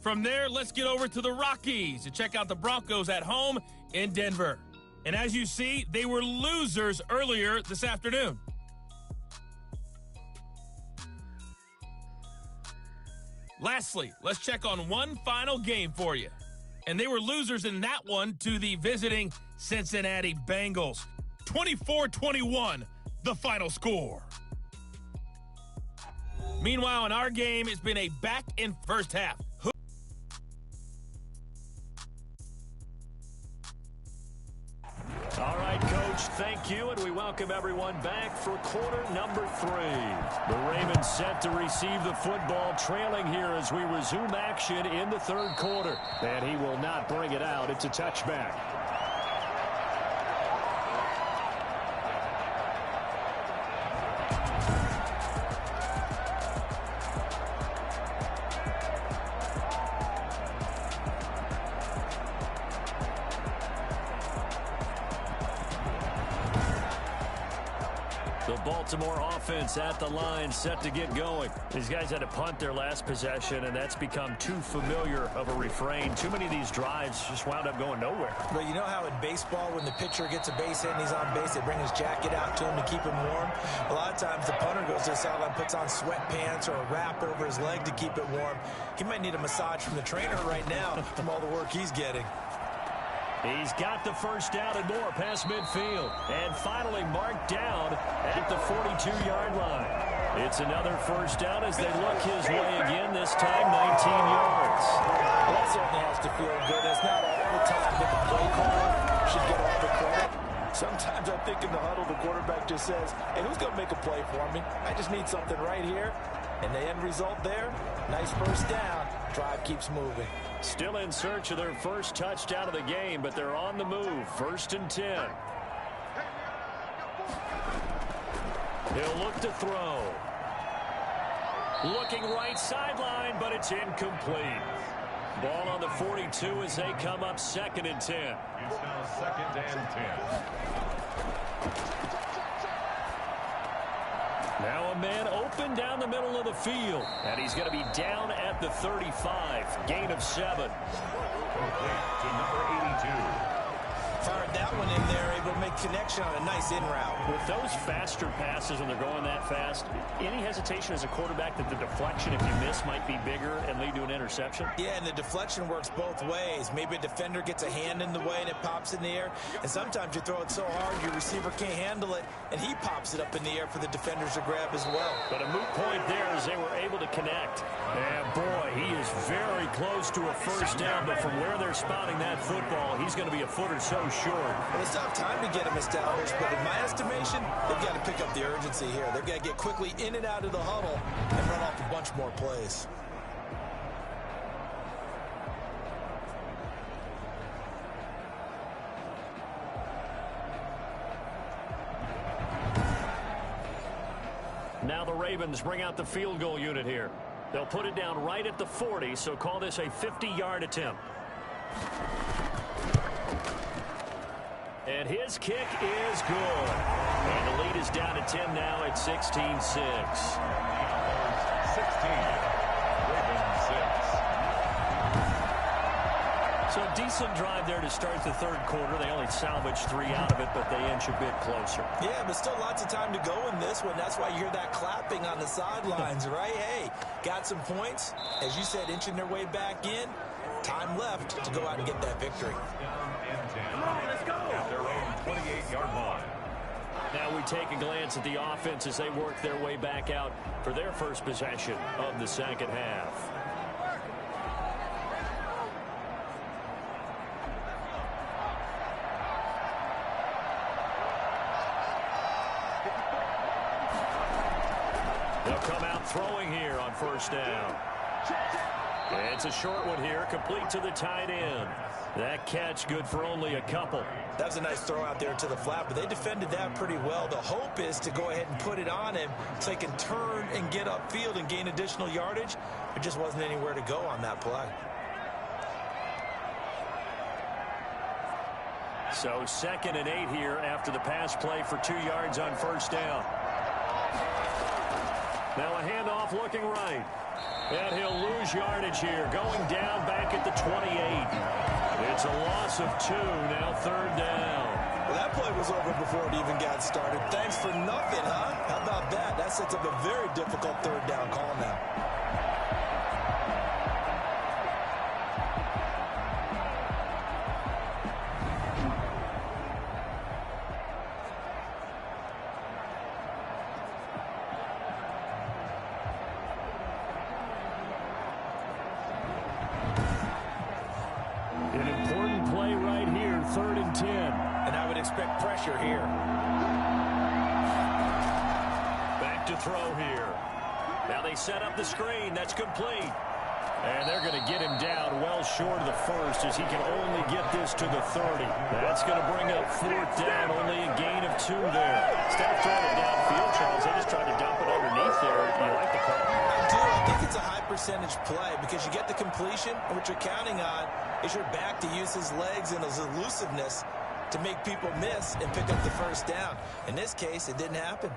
From there, let's get over to the Rockies to check out the Broncos at home in Denver. And as you see, they were losers earlier this afternoon. Lastly, let's check on one final game for you. And they were losers in that one to the visiting Cincinnati Bengals. 24-21, the final score. Meanwhile, in our game, it's been a back and first half. All right, Coach, thank you, and we welcome everyone back for quarter number 3. The Ravens set to receive the football, trailing here as we resume action in the third quarter. And he will not bring it out. It's a touchback. The Baltimore offense at the line, set to get going. These guys had to punt their last possession, and that's become too familiar of a refrain. Too many of these drives just wound up going nowhere. Well, you know how in baseball, when the pitcher gets a base hit and he's on base, they bring his jacket out to him to keep him warm? A lot of times the punter goes to the sideline, puts on sweatpants or a wrap over his leg to keep it warm. He might need a massage from the trainer right now from all the work he's getting. He's got the first down and more past midfield. And finally marked down at the 42-yard line. It's another first down as they look his way again, this time 19 yards. Well, that certainly has to feel good. It's not all the time that the play caller should get all the credit. Sometimes I think in the huddle, the quarterback just says, hey, who's going to make a play for me? I just need something right here. And the end result there, nice first down. Drive keeps moving. Still in search of their first touchdown of the game, but they're on the move. 1st and 10. He'll look to throw. Looking right sideline, but it's incomplete. Ball on the 42 as they come up 2nd and 10. It's now 2nd and 10. Now a man open down the middle of the field. And he's going to be down at the 35. Gain of 7. Complete to number 82. Fired that one in there, able to make connection on a nice in route. With those faster passes when they're going that fast, any hesitation as a quarterback that the deflection, if you miss, might be bigger and lead to an interception? Yeah, and the deflection works both ways. Maybe a defender gets a hand in the way and it pops in the air. And sometimes you throw it so hard your receiver can't handle it, and he pops it up in the air for the defenders to grab as well. But a moot point there as they were able to connect. And boy, he is very close to a first down, but from where they're spotting that football, he's going to be a foot or so short. Well, it's not time to get him established, but in my estimation, they've got to pick up the urgency here. They've got to get quickly in and out of the huddle and run off a bunch more plays. Now the Ravens bring out the field goal unit here. They'll put it down right at the 40, so call this a 50-yard attempt. And his kick is good. And the lead is down to 10 now at 16-6. 16. Ravens 6. So a decent drive there to start the third quarter. They only salvaged 3 out of it, but they inch a bit closer. Yeah, but still lots of time to go in this one. That's why you hear that clapping on the sidelines, right? Hey, got some points. As you said, inching their way back in. Time left to go out and get that victory. Come on, let's go. At their own 28-yard line. Now we take a glance at the offense as they work their way back out for their first possession of the second half. They'll come out throwing here on first down. It's a short one here, complete to the tight end. That catch good for only a couple. That was a nice throw out there to the flat, but they defended that pretty well. The hope is to go ahead and put it on him so he can turn and get upfield and gain additional yardage. There just wasn't anywhere to go on that play. So 2nd and 8 here after the pass play for 2 yards on first down. Now a handoff looking right. And he'll lose yardage here, going down back at the 28. It's a loss of 2, now 3rd down. Well, that play was over before it even got started. Thanks for nothing, huh? How about that? That sets up a very difficult third down call now. An important play right here, 3rd and 10. And I would expect pressure here. Back to throw here. Now they set up the screen. That's complete. And they're going to get him down well short of the first as he can only get this to the 30. That's going to bring up 4th down, only a gain of 2 there. Instead of throwing it downfield, Charles, they just tried to dump it underneath there. You like the call? I do. I think it's a high percentage play because you get the completion, and what you're counting on is your back to use his legs and his elusiveness to make people miss and pick up the first down. In this case, it didn't happen.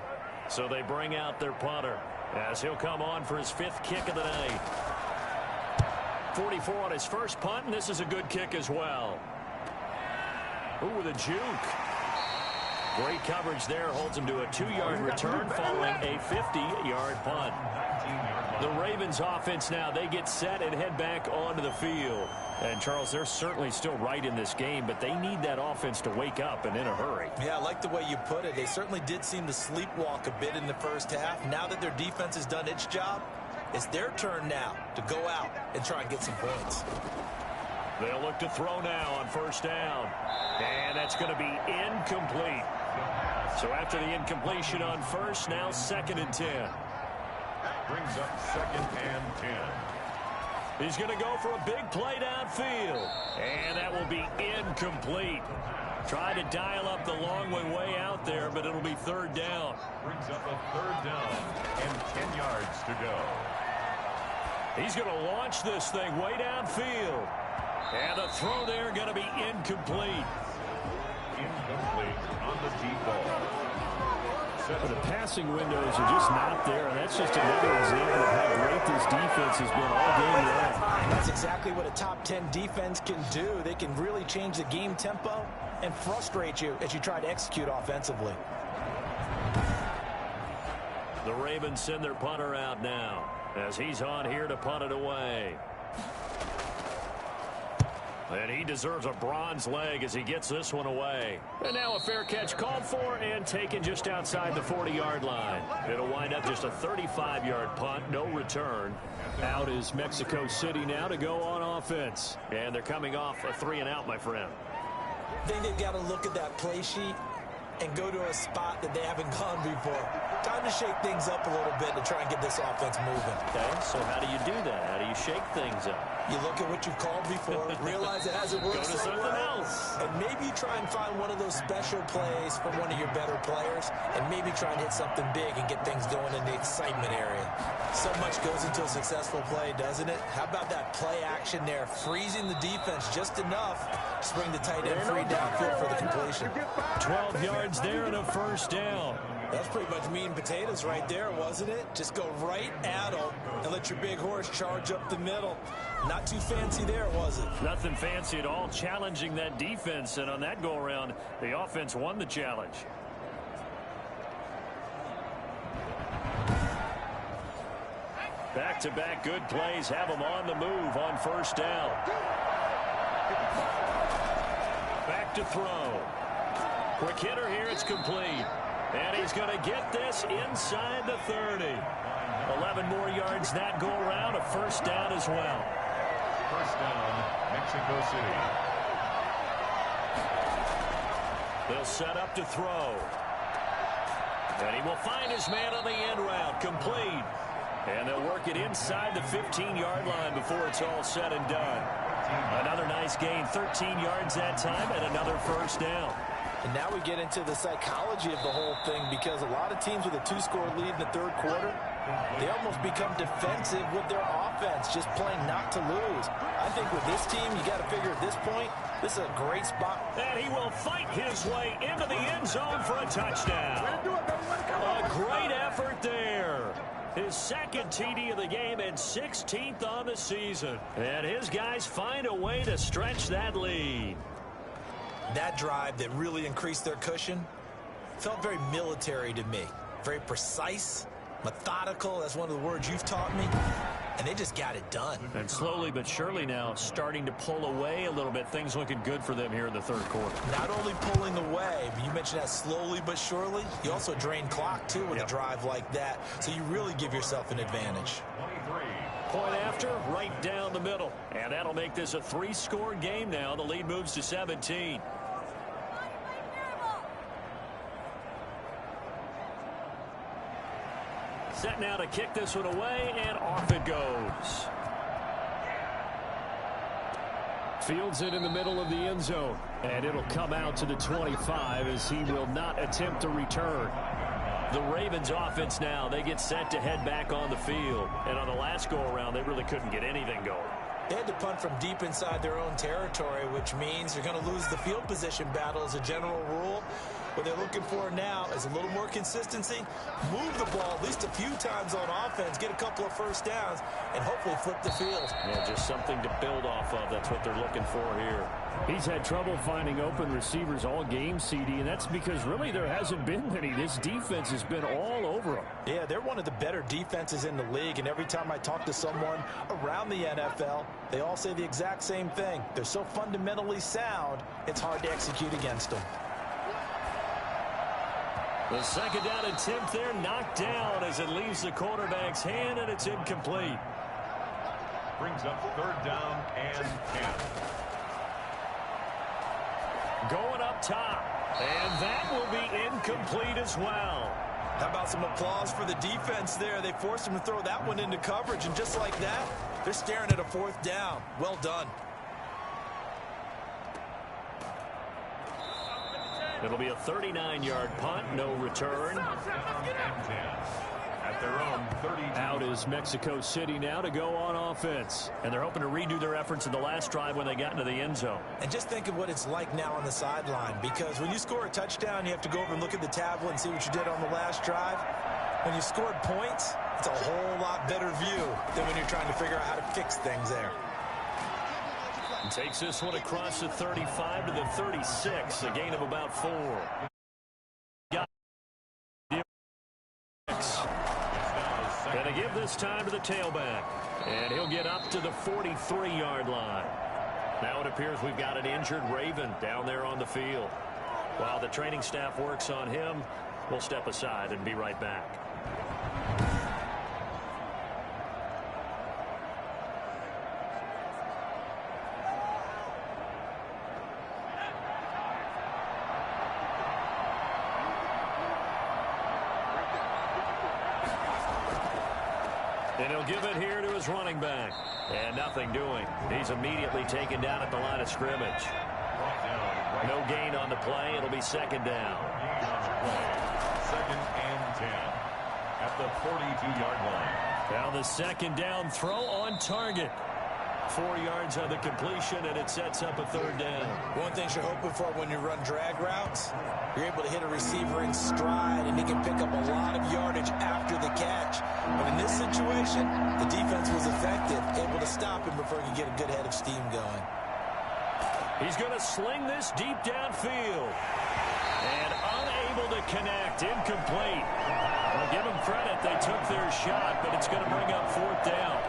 So they bring out their punter as he'll come on for his 5th kick of the night. 44 on his first punt, and this is a good kick as well. Ooh, with a juke. Great coverage there. Holds him to a 2-yard return following a 50-yard punt. The Ravens offense now, they get set and head back onto the field. And, Charles, they're certainly still right in this game, but they need that offense to wake up and in a hurry. Yeah, I like the way you put it. They certainly did seem to sleepwalk a bit in the first half. Now that their defense has done its job, it's their turn now to go out and try and get some points. They'll look to throw now on 1st down. And that's going to be incomplete. So after the incompletion on 1st, now 2nd and 10. Brings up 2nd and 10. He's going to go for a big play downfield. And that will be incomplete. Try to dial up the long way out there, but it'll be 3rd down. Brings up a 3rd down and 10 yards to go. He's going to launch this thing way downfield. And the throw there going to be incomplete. Incomplete on the deep ball. The passing windows are just not there, and that's just another example of how great this defense has been all game long. That's exactly what a top 10 defense can do. They can really change the game tempo and frustrate you as you try to execute offensively. The Ravens send their punter out now as he's on here to punt it away. And he deserves a bronze leg as he gets this one away. And now a fair catch called for and taken just outside the 40-yard line. It'll wind up just a 35-yard punt, no return. Out is Mexico City now to go on offense. And they're coming off a 3-and-out, my friend. I think they've got to look at that play sheet and go to a spot that they haven't gone before. Time to shake things up a little bit to try and get this offense moving. Okay, so how do you do that? How do you shake things up? You look at what you've called before, realize it hasn't worked Go to so something well, else. and maybe try and find one of those special plays from one of your better players, and maybe try and hit something big and get things going in the excitement area. So much goes into a successful play, doesn't it? How about that play action there, freezing the defense just enough to bring the tight end free downfield for the completion. 12 yards there and a 1st down. That's pretty much meat and potatoes right there, wasn't it? Just go right at them and let your big horse charge up the middle. Not too fancy there, was it? Nothing fancy at all, challenging that defense, and on that go-around, the offense won the challenge. Back-to-back good plays have them on the move on 1st down. Back to throw. Quick hitter here, it's complete. And he's going to get this inside the 30. 11 more yards that go around, a 1st down as well. 1st down, Mexico City. They'll set up to throw. And he will find his man on the end route, complete. And they'll work it inside the 15-yard line before it's all said and done. Another nice gain, 13 yards that time, and another 1st down. And now we get into the psychology of the whole thing, because a lot of teams with a 2-score lead in the 3rd quarter, they almost become defensive with their offense, just playing not to lose. I think with this team, you got to figure at this point, this is a great spot. And he will fight his way into the end zone for a touchdown. A great effort there. His 2nd TD of the game and 16th on the season. And his guys find a way to stretch that lead. That drive that really increased their cushion felt very military to me. Very precise, methodical. That's one of the words you've taught me. And they just got it done. And slowly but surely now starting to pull away a little bit. Things looking good for them here in the third quarter. Not only pulling away, but you mentioned that slowly but surely. You also drain clock, too, with a drive like that. So you really give yourself an advantage. Point after, right down the middle. And that'll make this a 3-score game now. The lead moves to 17. Set now to kick this one away, and off it goes. Fields it in the middle of the end zone, and it'll come out to the 25 as he will not attempt to return. The Ravens offense now, they get set to head back on the field. And on the last go-around, they really couldn't get anything going. They had to punt from deep inside their own territory, which means you're going to lose the field position battle as a general rule. What they're looking for now is a little more consistency, move the ball at least a few times on offense, get a couple of first downs, and hopefully flip the field. Yeah, just something to build off of. That's what they're looking for here. He's had trouble finding open receivers all game, CD, and that's because really there hasn't been many. This defense has been all over him. Yeah, they're one of the better defenses in the league, and every time I talk to someone around the NFL, they all say the exact same thing. They're so fundamentally sound, it's hard to execute against them. The second down attempt there knocked down as it leaves the quarterback's hand, and it's incomplete. Brings up third down and 10. Going up top, and that will be incomplete as well. How about some applause for the defense there? They forced him to throw that one into coverage, and just like that, they're staring at a fourth down. Well done. It'll be a 39-yard punt, no return. At their own 30. Out is Mexico City now to go on offense. And they're hoping to redo their efforts in the last drive when they got into the end zone. And just think of what it's like now on the sideline, because when you score a touchdown, you have to go over and look at the tablet and see what you did on the last drive. When you scored points, it's a whole lot better view than when you're trying to figure out how to fix things there. Takes this one across the 35 to the 36, a gain of about 4. Gonna give this time to the tailback, and he'll get up to the 43-yard line. Now it appears we've got an injured Raven down there on the field. While the training staff works on him, we'll step aside and be right back. And he'll give it here to his running back. And nothing doing. He's immediately taken down at the line of scrimmage. No gain on the play. It'll be second down. Second and 10 at the 42-yard line. Now the second down throw on target. 4 yards on the completion, and it sets up a third down. One thing you're hoping for when you run drag routes, you're able to hit a receiver in stride, and he can pick up a lot of yardage after the catch. But in this situation, the defense was effective, able to stop him before he could get a good head of steam going. He's going to sling this deep downfield. And unable to connect, incomplete. Well, give them credit, they took their shot, but it's going to bring up fourth down.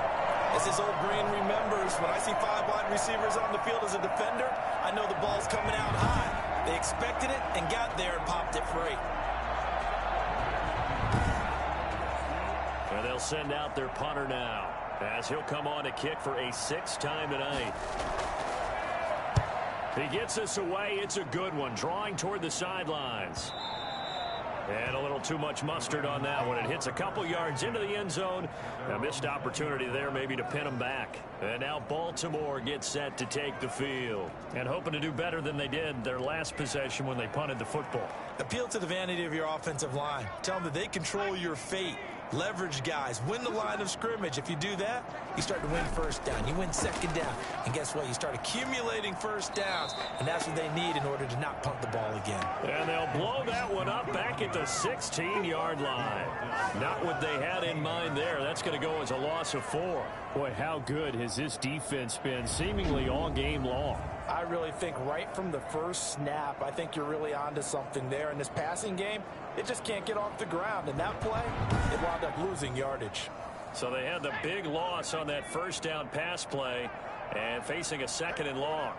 As this old brain remembers, when I see 5 wide receivers on the field as a defender, I know the ball's coming out high. They expected it and got there and popped it free. And they'll send out their punter now, as he'll come on to kick for a 6th time tonight. He gets this away. It's a good one, drawing toward the sidelines. And a little too much mustard on that one. It hits a couple yards into the end zone. A missed opportunity there maybe to pin them back. And now Baltimore gets set to take the field. And hoping to do better than they did their last possession when they punted the football. Appeal to the vanity of your offensive line. Tell them that they control your fate. Leverage guys. Win the line of scrimmage. If you do that, you start to win first down. You win second down. And guess what? You start accumulating first downs. And that's what they need in order to not punt the ball again. And they'll blow that one up back at the 16-yard line. Not what they had in mind there. That's going to go as a loss of 4. Boy, how good has this defense been seemingly all game long? I really think right from the first snap, I think you're really onto something there. In this passing game, it just can't get off the ground. And that play, it wound up losing yardage. So they had the big loss on that first down pass play and facing a 2nd and long.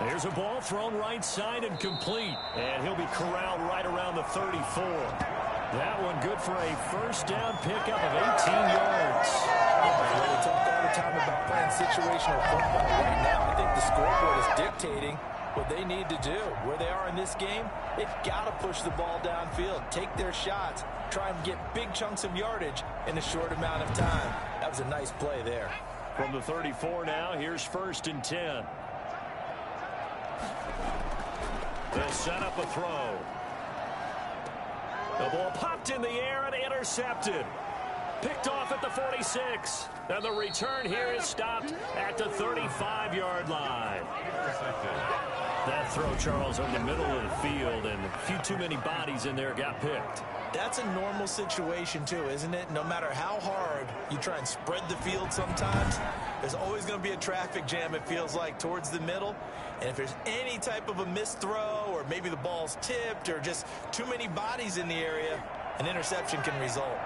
There's a ball thrown right side and complete. And he'll be corralled right around the 34. That one good for a first down pickup of 18 yards. We talk all the time about playing situational football. Right now, I think the scoreboard is dictating what they need to do. Where they are in this game, they've got to push the ball downfield, take their shots, try and get big chunks of yardage in a short amount of time. That was a nice play there. From the 34 now, here's 1st and 10. They'll set up a throw. The ball popped in the air and intercepted. Picked off at the 46. And the return here is stopped at the 35-yard line. That throw, Charles, over the middle of the field, and a few too many bodies in there got picked. That's a normal situation, too, isn't it? No matter how hard you try and spread the field sometimes, there's always going to be a traffic jam, it feels like, towards the middle. And if there's any type of a missed throw, or maybe the ball's tipped, or just too many bodies in the area, an interception can result.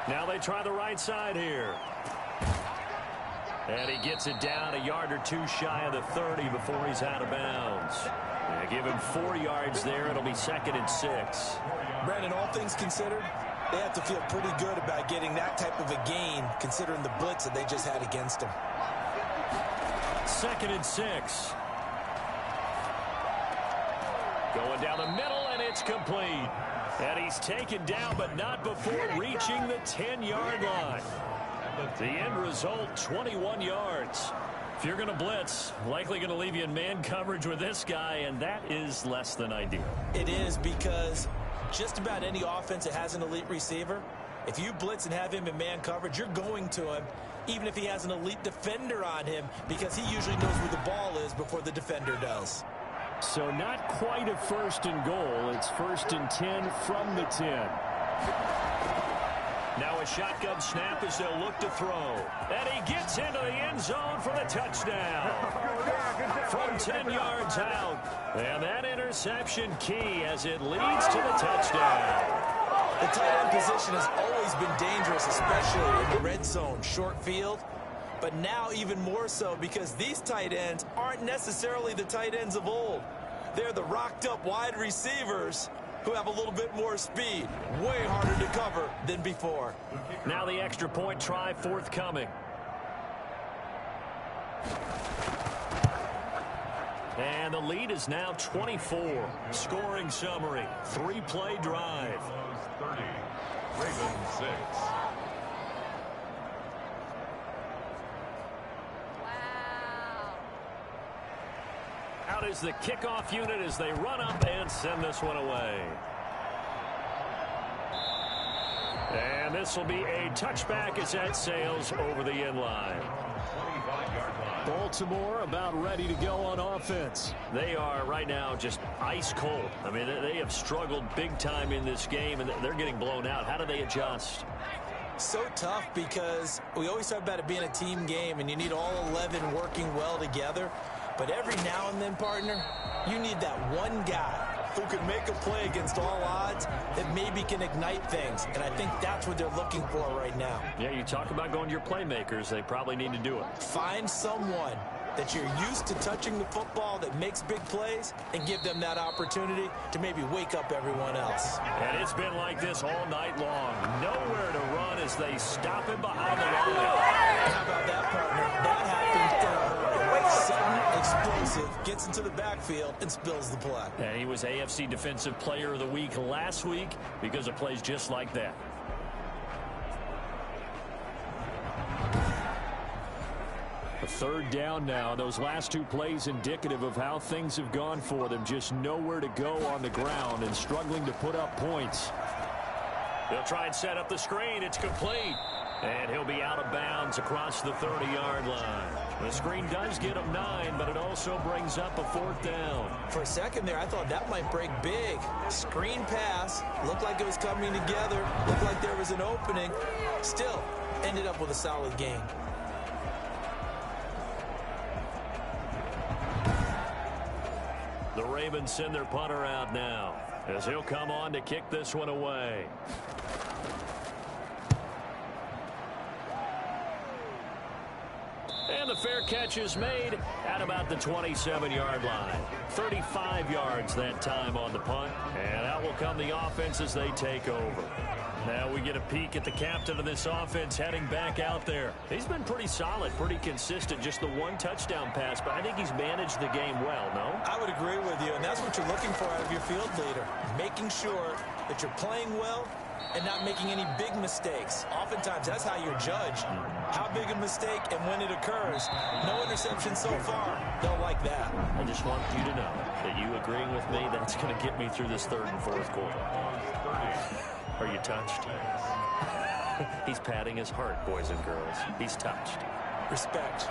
Now they try the right side here. And he gets it down a yard or two shy of the 30 before he's out of bounds. They give him 4 yards there. It'll be 2nd and 6. Brandon, all things considered, they have to feel pretty good about getting that type of a gain, considering the blitz that they just had against them. 2nd and 6. Going down the middle, and it's complete. And he's taken down, but not before reaching the 10-yard line. The end result, 21 yards. If you're going to blitz, likely going to leave you in man coverage with this guy, and that is less than ideal. It is, because just about any offense that has an elite receiver, if you blitz and have him in man coverage, you're going to him, even if he has an elite defender on him, because he usually knows where the ball is before the defender does. So not quite a 1st and goal. It's 1st and 10 from the 10. Now a shotgun snap as they'll look to throw. And he gets into the end zone for the touchdown. From 10 yards out. And that interception key as it leads to the touchdown. The tight end position has always been dangerous, especially in the red zone, short field. But now even more so, because these tight ends aren't necessarily the tight ends of old. They're the rocked-up wide receivers who have a little bit more speed. Way harder to cover than before. Now the extra point try forthcoming. And the lead is now 24. Scoring summary, 3-play drive. 30, Ravens 6. Out is the kickoff unit as they run up and send this one away. And this will be a touchback as that sails over the end line. 25-yard line. Baltimore about ready to go on offense. They are right now just ice cold. I mean, they have struggled big time in this game, and they're getting blown out. How do they adjust? So tough, because we always talk about it being a team game, and you need all 11 working well together. But every now and then, partner, you need that one guy who can make a play against all odds that maybe can ignite things. And I think that's what they're looking for right now. Yeah, you talk about going to your playmakers. They probably need to do it. Find someone that you're used to touching the football that makes big plays and give them that opportunity to maybe wake up everyone else. And it's been like this all night long. Nowhere to run as they stop him behind the line. How about that, partner? That happens sudden, explosive, gets into the backfield and spills the play. And he was AFC Defensive Player of the Week last week because of plays just like that. A 3rd down now. Those last 2 plays indicative of how things have gone for them. Just nowhere to go on the ground and struggling to put up points. They'll try and set up the screen. It's complete. And he'll be out of bounds across the 30-yard line. The screen does get him 9, but it also brings up a 4th down. For a second there, I thought that might break big. Screen pass. Looked like it was coming together. Looked like there was an opening. Still, ended up with a solid gain. The Ravens send their punter out now, as he'll come on to kick this one away. And the fair catch is made at about the 27-yard line. 35 yards that time on the punt. And out will come the offense as they take over. Now we get a peek at the captain of this offense heading back out there. He's been pretty solid, pretty consistent. Just the one touchdown pass, but I think he's managed the game well, no? I would agree with you, and that's what you're looking for out of your field leader. Making sure that you're playing well and not making any big mistakes. Oftentimes, that's how you're judged. How big a mistake and when it occurs. No interception so far. Don't like that. I just want you to know that you agreeing with me, that's going to get me through this 3rd and 4th quarter. Are you touched? He's patting his heart, boys and girls. He's touched. Respect.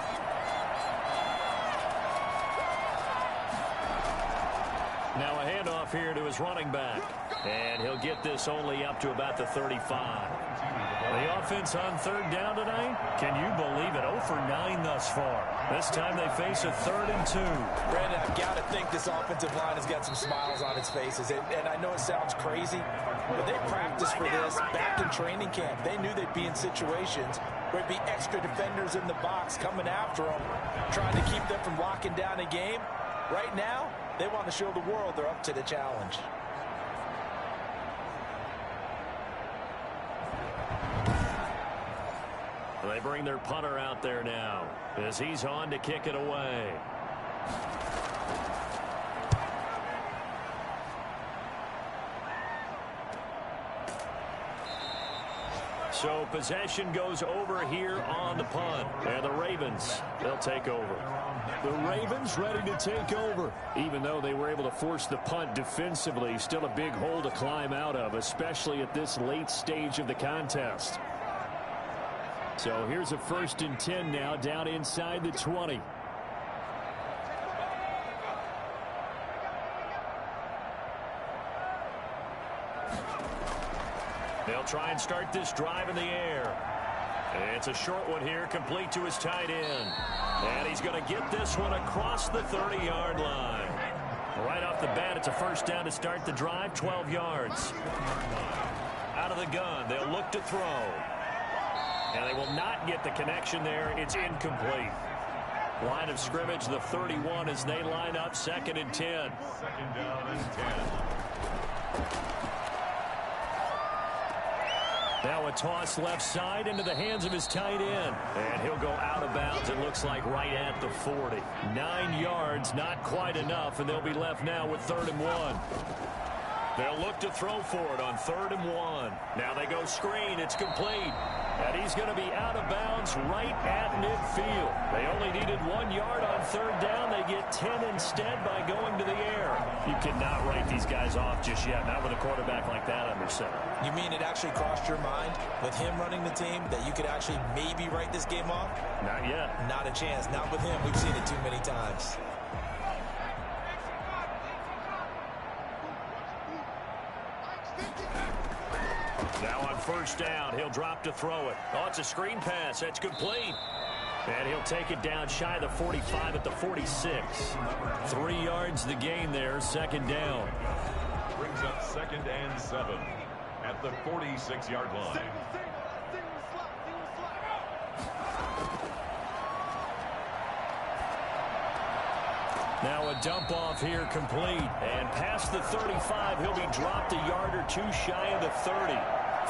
Now a handoff here to his running back. And he'll get this only up to about the 35. The offense on 3rd down tonight. Can you believe it? 0 for 9 thus far. This time they face a 3rd and 2. Brandon, I've got to think this offensive line has got some smiles on its faces. And I know it sounds crazy, but they practiced for this back in training camp. They knew they'd be in situations where there'd be extra defenders in the box coming after them, trying to keep them from locking down a game. Right now, they want to show the world they're up to the challenge. They bring their punter out there now as he's on to kick it away. So possession goes over here on the punt. And the Ravens, they'll take over. The Ravens ready to take over. Even though they were able to force the punt defensively, still a big hole to climb out of, especially at this late stage of the contest. So here's a 1st and 10 now down inside the 20. They'll try and start this drive in the air. It's a short one here, complete to his tight end. And he's going to get this one across the 30-yard line. Right off the bat, it's a 1st down to start the drive, 12 yards. Out of the gun, they'll look to throw. And they will not get the connection there. It's incomplete. Line of scrimmage, the 31 as they line up, 2nd and 10. 2nd down and 10. Now a toss left side into the hands of his tight end. And he'll go out of bounds, it looks like, right at the 40. 9 yards, not quite enough, and they'll be left now with 3rd and 1. They'll look to throw for it on 3rd and 1. Now they go screen. It's complete. And he's going to be out of bounds right at midfield. They only needed 1 yard on 3rd down. They get 10 instead by going to the air. You cannot write these guys off just yet, not with a quarterback like that under center. You mean it actually crossed your mind with him running the team that you could actually maybe write this game off? Not yet. Not a chance. Not with him. We've seen it too many times. Now on 1st down, he'll drop to throw it. Oh, it's a screen pass. That's complete. And he'll take it down shy of the 45 at the 46. 3 yards the gain there, 2nd down. Brings up 2nd and 7 at the 46-yard line. Now a dump off here complete. And past the 35, he'll be dropped a yard or two shy of the 30.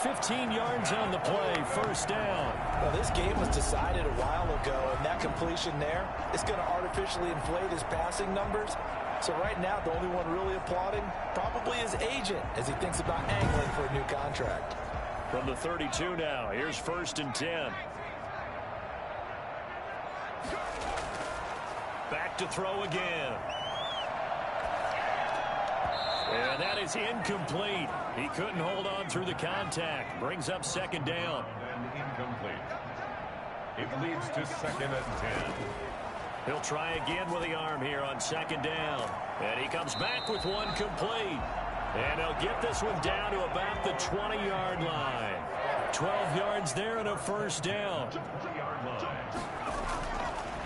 15 yards on the play, 1st down. Well, this game was decided a while ago, and that completion there is going to artificially inflate his passing numbers. So right now, the only one really applauding probably his agent as he thinks about angling for a new contract. From the 32 now, here's 1st and 10. Back to throw again. And that is incomplete. He couldn't hold on through the contact. Brings up 2nd down. and incomplete. It leads to 2nd and 10. He'll try again with the arm here on 2nd down. And he comes back with one complete. And he'll get this one down to about the 20-yard line. 12 yards there and a 1st down.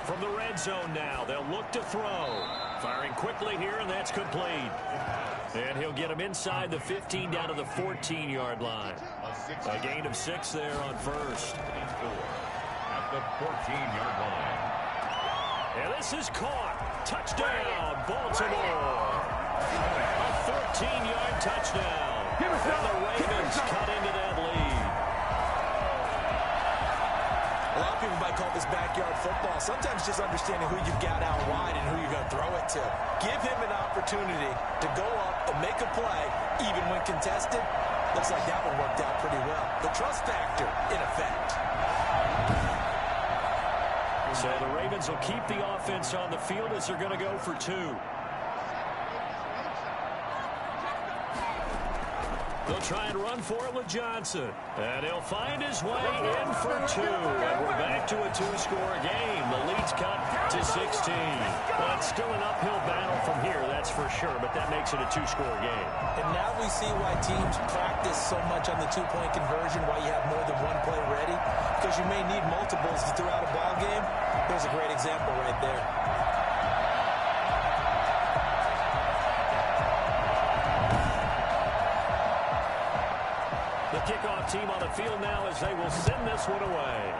From the red zone now, they'll look to throw. Firing quickly here, and that's complete. And he'll get him inside the 15 down to the 14-yard line. A gain of 6 there on 1st. At the 14-yard line. And this is caught. Touchdown, Baltimore. A 14-yard touchdown. And the Ravens cut into that lead. A lot of people might call this backyard football. Sometimes just understanding who you've got out wide and who you're going to throw it to. Give him an opportunity to go up and make a play, even when contested. Looks like that one worked out pretty well. The trust factor, in effect. So the Ravens will keep the offense on the field as they're going to go for 2. They'll try and run for it with Johnson. And he'll find his way in for 2. And we're back to a 2-score game. The lead's cut to 16. But still an uphill battle from here, that's for sure. But that makes it a 2-score game. And now we see why teams practice so much on the 2-point conversion, why you have more than one play ready. Because you may need multiples throughout a ball game. There's a great example right there. The kickoff team on the field now as they will send this one away.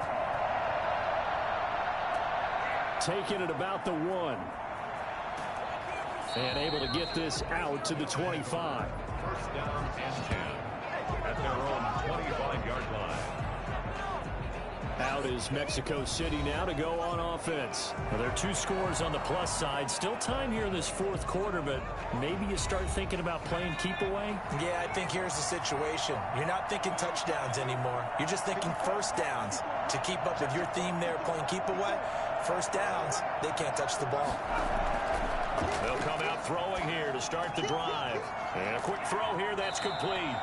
Taking it about the 1. And able to get this out to the 25. 1st down and 10. At their own 25-yard line. Out is Mexico City now to go on offense. Well, there are 2 scores on the plus side. Still time here in this 4th quarter, but maybe you start thinking about playing keep away? Yeah, I think here's the situation. You're not thinking touchdowns anymore. You're just thinking 1st downs. To keep up with your theme there, playing keep away, 1st downs, they can't touch the ball. They'll come out throwing here to start the drive. And a quick throw here, that's complete.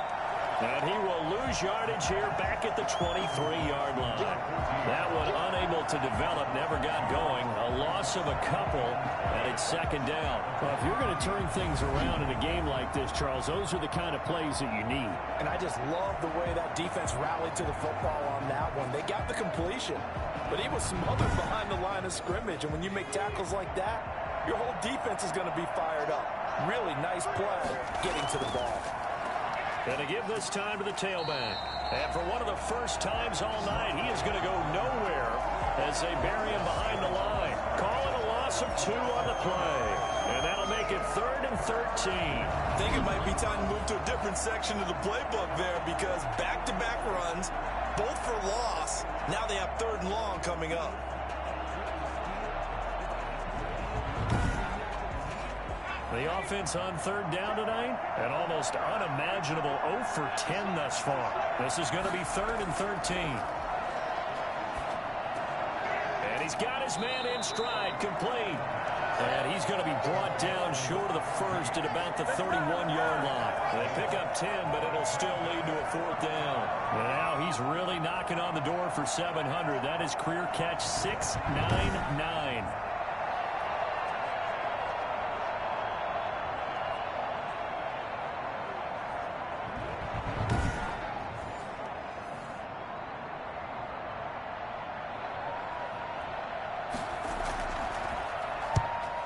And he will lose yardage here back at the 23-yard line. That one unable to develop, never got going. A loss of a couple, and it's 2nd down. Well, if you're going to turn things around in a game like this, Charles, those are the kind of plays that you need. And I just love the way that defense rallied to the football on that one. They got the completion, but he was smothered behind the line of scrimmage. And when you make tackles like that, your whole defense is going to be fired up. Really nice play getting to the ball. And to give this time to the tailback. And for one of the first times all night, he is going to go nowhere as they bury him behind the line. Calling a loss of 2 on the play. And that'll make it 3rd and 13. I think it might be time to move to a different section of the playbook there because back-to-back runs, both for loss. Now they have 3rd and long coming up. The offense on 3rd down tonight, an almost unimaginable 0 for 10 thus far. This is going to be 3rd and 13. And he's got his man in stride, complete. And he's going to be brought down short of the 1st at about the 31-yard line. They pick up 10, but it'll still lead to a 4th down. And now he's really knocking on the door for 700. That is career catch 699.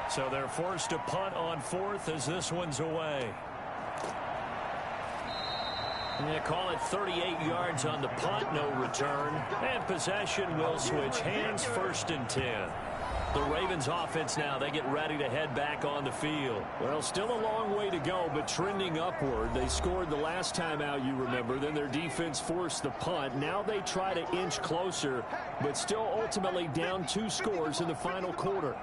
So they're forced to punt on 4th as this one's away. And they call it 38 yards on the punt, no return. And possession will switch hands, 1st and 10. The Ravens offense now, they get ready to head back on the field. Well, still a long way to go, but trending upward. They scored the last time out, you remember. Then their defense forced the punt. Now they try to inch closer, but still ultimately down 2 scores in the final quarter.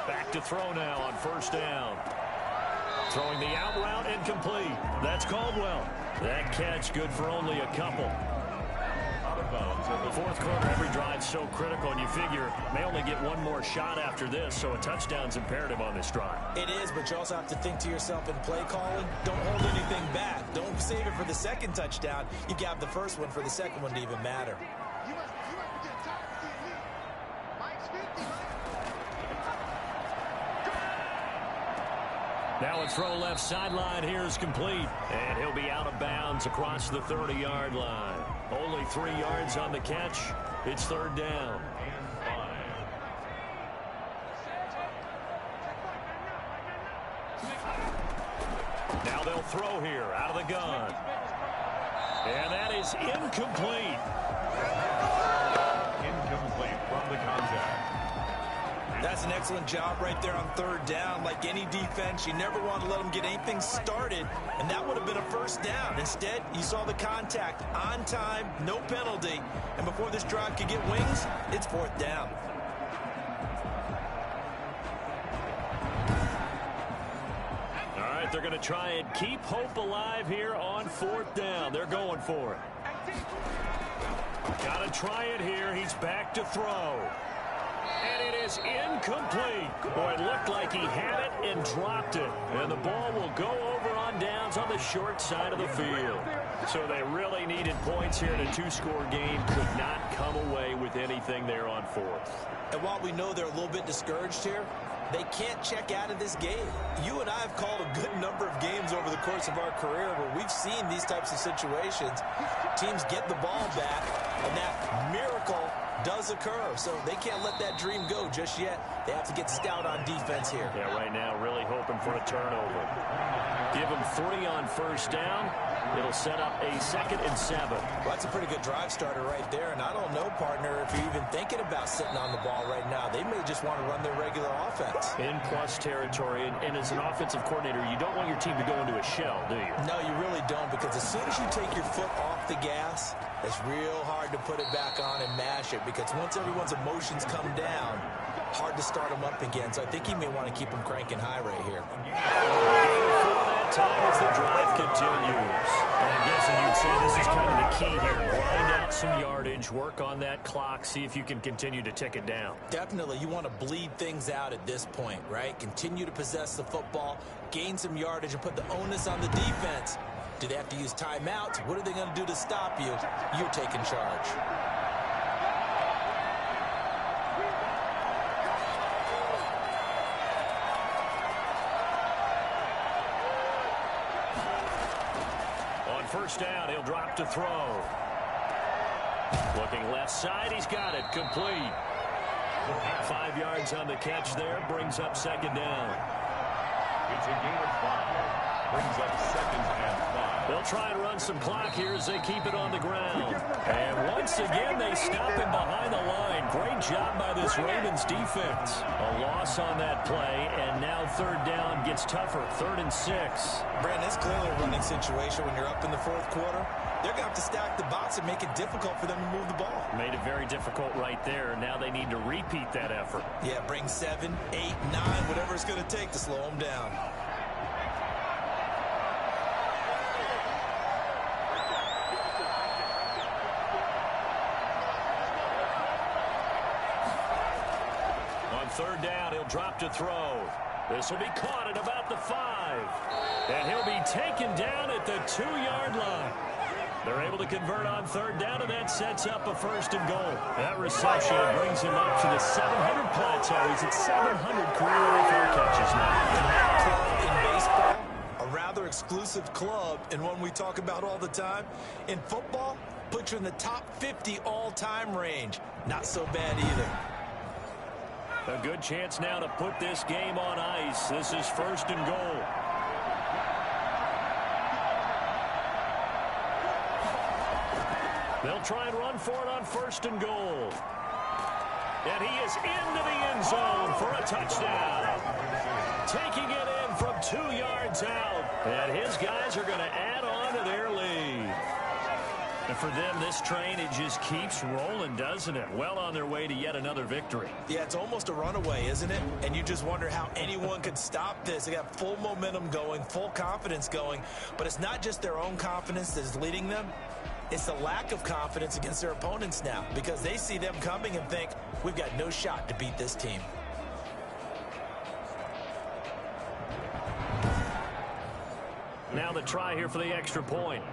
Back to throw now on 1st down. Throwing the out route incomplete. That's Caldwell. That catch good for only a couple. inbounds at The fourth quarter, every drive's so critical, and you figure they only get one more shot after this, so a touchdown's imperative on this drive. It is, but you also have to think to yourself in play calling, don't hold anything back. Don't save it for the second touchdown. You got the first one for the second one to even matter. Now a throw left sideline here is complete, and he'll be out of bounds across the 30-yard line. Only 3 yards on the catch. It's third down. Now they'll throw here out of the gun. And that is incomplete. Incomplete from the contact. That's an excellent job right there on third down. Like any defense, you never want to let them get anything started, and that would have been a first down. Instead, you saw the contact on time, no penalty, and before this drive could get wings, it's fourth down. All right, they're going to try and keep hope alive here on fourth down. They're going for it. Got to try it here. He's back to throw. And it is incomplete. Boy, it looked like he had it and dropped it. And the ball will go over on downs on the short side of the field. So they really needed points here in a 2-score game. Could not come away with anything there on fourth. And while we know they're a little bit discouraged here, they can't check out of this game. You and I have called a good number of games over the course of our career where we've seen these types of situations. Teams get the ball back, and that miracle does occur. So they can't let that dream go just yet. They have to get stout on defense here. Yeah, right now really hoping for a turnover. Give them 3 on first down. It'll set up a 2nd and 7. Well, that's a pretty good drive starter right there. And I don't know, partner, if you're even thinking about sitting on the ball right now. They may just want to run their regular offense. In plus territory, and as an offensive coordinator, you don't want your team to go into a shell, do you? No, you really don't, because as soon as you take your foot off the gas, it's real hard to put it back on and mash it, because once everyone's emotions come down, hard to start them up again. So I think you may want to keep them cranking high right here. For that time as the drive continues. And I'm guessing you'd say this is kind of the key here. Grind out some yardage, work on that clock, see if you can continue to tick it down. Definitely, you want to bleed things out at this point, right? Continue to possess the football, gain some yardage, and put the onus on the defense. Do they have to use timeouts? What are they going to do to stop you? You're taking charge. On first down, he'll drop to throw. Looking left side, he's got it. Complete. 5 yards on the catch there, brings up 2nd down. It's a gain of 5. Brings up 2nd and 5. They'll try and run some clock here as they keep it on the ground. And once again, they stop him behind the line. Great job by this Ravens defense. A loss on that play, and now third down gets tougher. 3rd and 6. Brandon, it's clearly a running situation when you're up in the fourth quarter. They're going to have to stack the box and make it difficult for them to move the ball. Made it very difficult right there. Now they need to repeat that effort. Yeah, bring 7, 8, 9, whatever it's going to take to slow them down. Third down, he'll drop to throw. This will be caught at about the 5. And he'll be taken down at the 2-yard line. They're able to convert on third down, and that sets up a 1st and goal. That reception brings him up to the 700 plateau. He's at 700 career NFL catches now. In baseball, a rather exclusive club, and one we talk about all the time. In football, put you in the top 50 all-time range. Not so bad either. A good chance now to put this game on ice. This is 1st and goal. They'll try and run for it on 1st and goal. And he is into the end zone for a touchdown. Taking it in from 2 yards out. And his guys are going to add on to their lead. And for them, this train, it just keeps rolling, doesn't it? Well on their way to yet another victory. Yeah, it's almost a runaway, isn't it? And you just wonder how anyone could stop this. They got full momentum going, full confidence going. But it's not just their own confidence that's leading them. It's the lack of confidence against their opponents now because they see them coming and think, we've got no shot to beat this team. Now the try here for the extra point.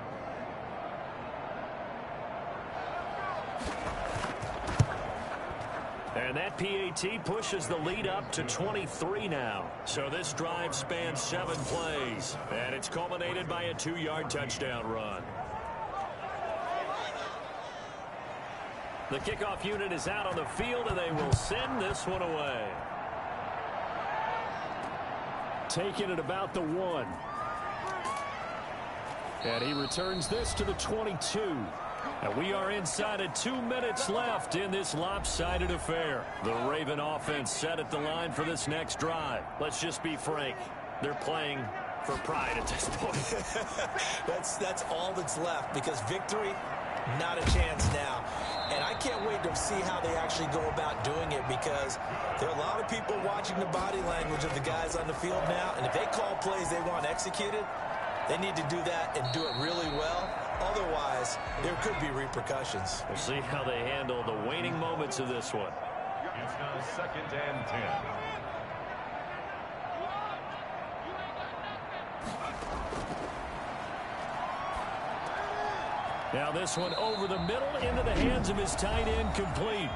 And that PAT pushes the lead up to 23 now. So this drive spans 7 plays. And it's culminated by a 2-yard touchdown run. The kickoff unit is out on the field, and they will send this one away. Taking it about the 1. And he returns this to the 22. And we are inside of 2 minutes left in this lopsided affair. The Raven offense set at the line for this next drive. Let's just be frank. They're playing for pride at this point. That's all that's left because victory, not a chance now. And I can't wait to see how they actually go about doing it because there are a lot of people watching the body language of the guys on the field now. And if they call plays they want executed, they need to do that and do it really well. Otherwise, there could be repercussions. We'll see how they handle the waning moments of this one. It's now 2nd and 10. Now this one over the middle into the hands of his tight end, complete.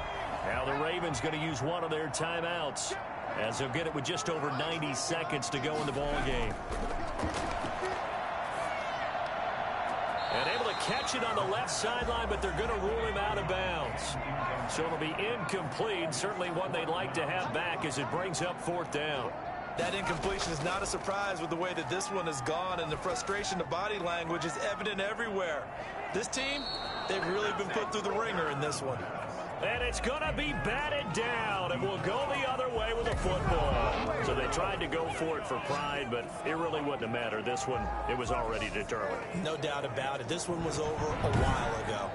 Now the Ravens going to use one of their timeouts as they'll get it with just over 90 seconds to go in the ball game. And able to catch it on the left sideline, but they're going to rule him out of bounds. So it'll be incomplete, certainly one they'd like to have back as it brings up 4th down. That incompletion is not a surprise with the way that this one has gone, and the frustration of body language is evident everywhere. This team, they've really been put through the ringer in this one. And it's going to be batted down, and we'll go the other way with a football. So they tried to go for it for pride, but it really wouldn't have mattered. This one, it was already determined. No doubt about it. This one was over a while ago.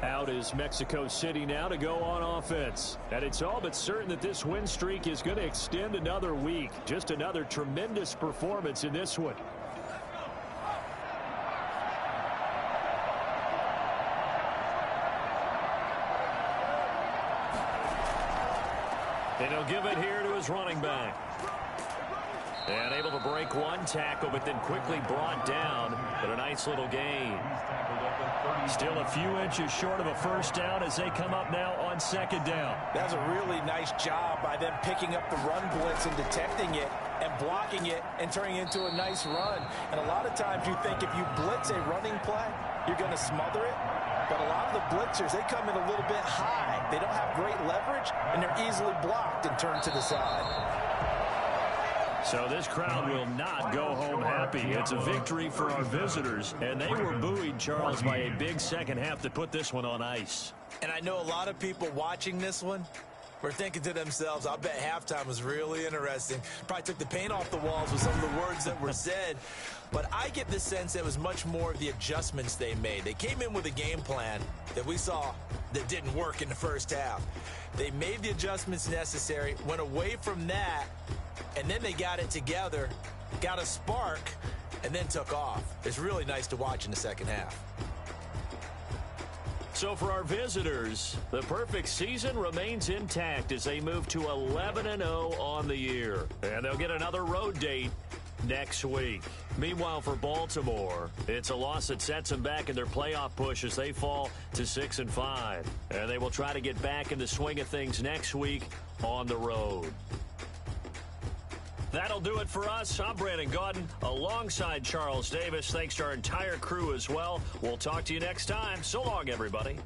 Out is Mexico City now to go on offense. And it's all but certain that this win streak is going to extend another week. Just another tremendous performance in this one. And he'll give it here to his running back. And able to break one tackle, but then quickly brought down. But a nice little gain. Still a few inches short of a first down as they come up now on 2nd down. That's a really nice job by them picking up the run blitz and detecting it and blocking it and turning it into a nice run. And a lot of times you think if you blitz a running play, you're going to smother it. But a lot of the blitzers, they come in a little bit high. They don't have great leverage, and they're easily blocked and turned to the side. So this crowd will not go home happy. It's a victory for our visitors, and they were buoyed, Charles, by a big second half to put this one on ice. And I know a lot of people watching this one were thinking to themselves, I bet halftime was really interesting. Probably took the paint off the walls with some of the words that were said. But I get the sense it was much more of the adjustments they made. They came in with a game plan that we saw that didn't work in the first half. They made the adjustments necessary, went away from that, and then they got it together, got a spark, and then took off. It's really nice to watch in the second half. So for our visitors, the perfect season remains intact as they move to 11-0 on the year. And they'll get another road date next week. Meanwhile, for Baltimore, it's a loss that sets them back in their playoff push as they fall to 6-5. And they will try to get back in the swing of things next week on the road. That'll do it for us. I'm Brandon Gaudin alongside Charles Davis. Thanks to our entire crew as well. We'll talk to you next time. So long, everybody.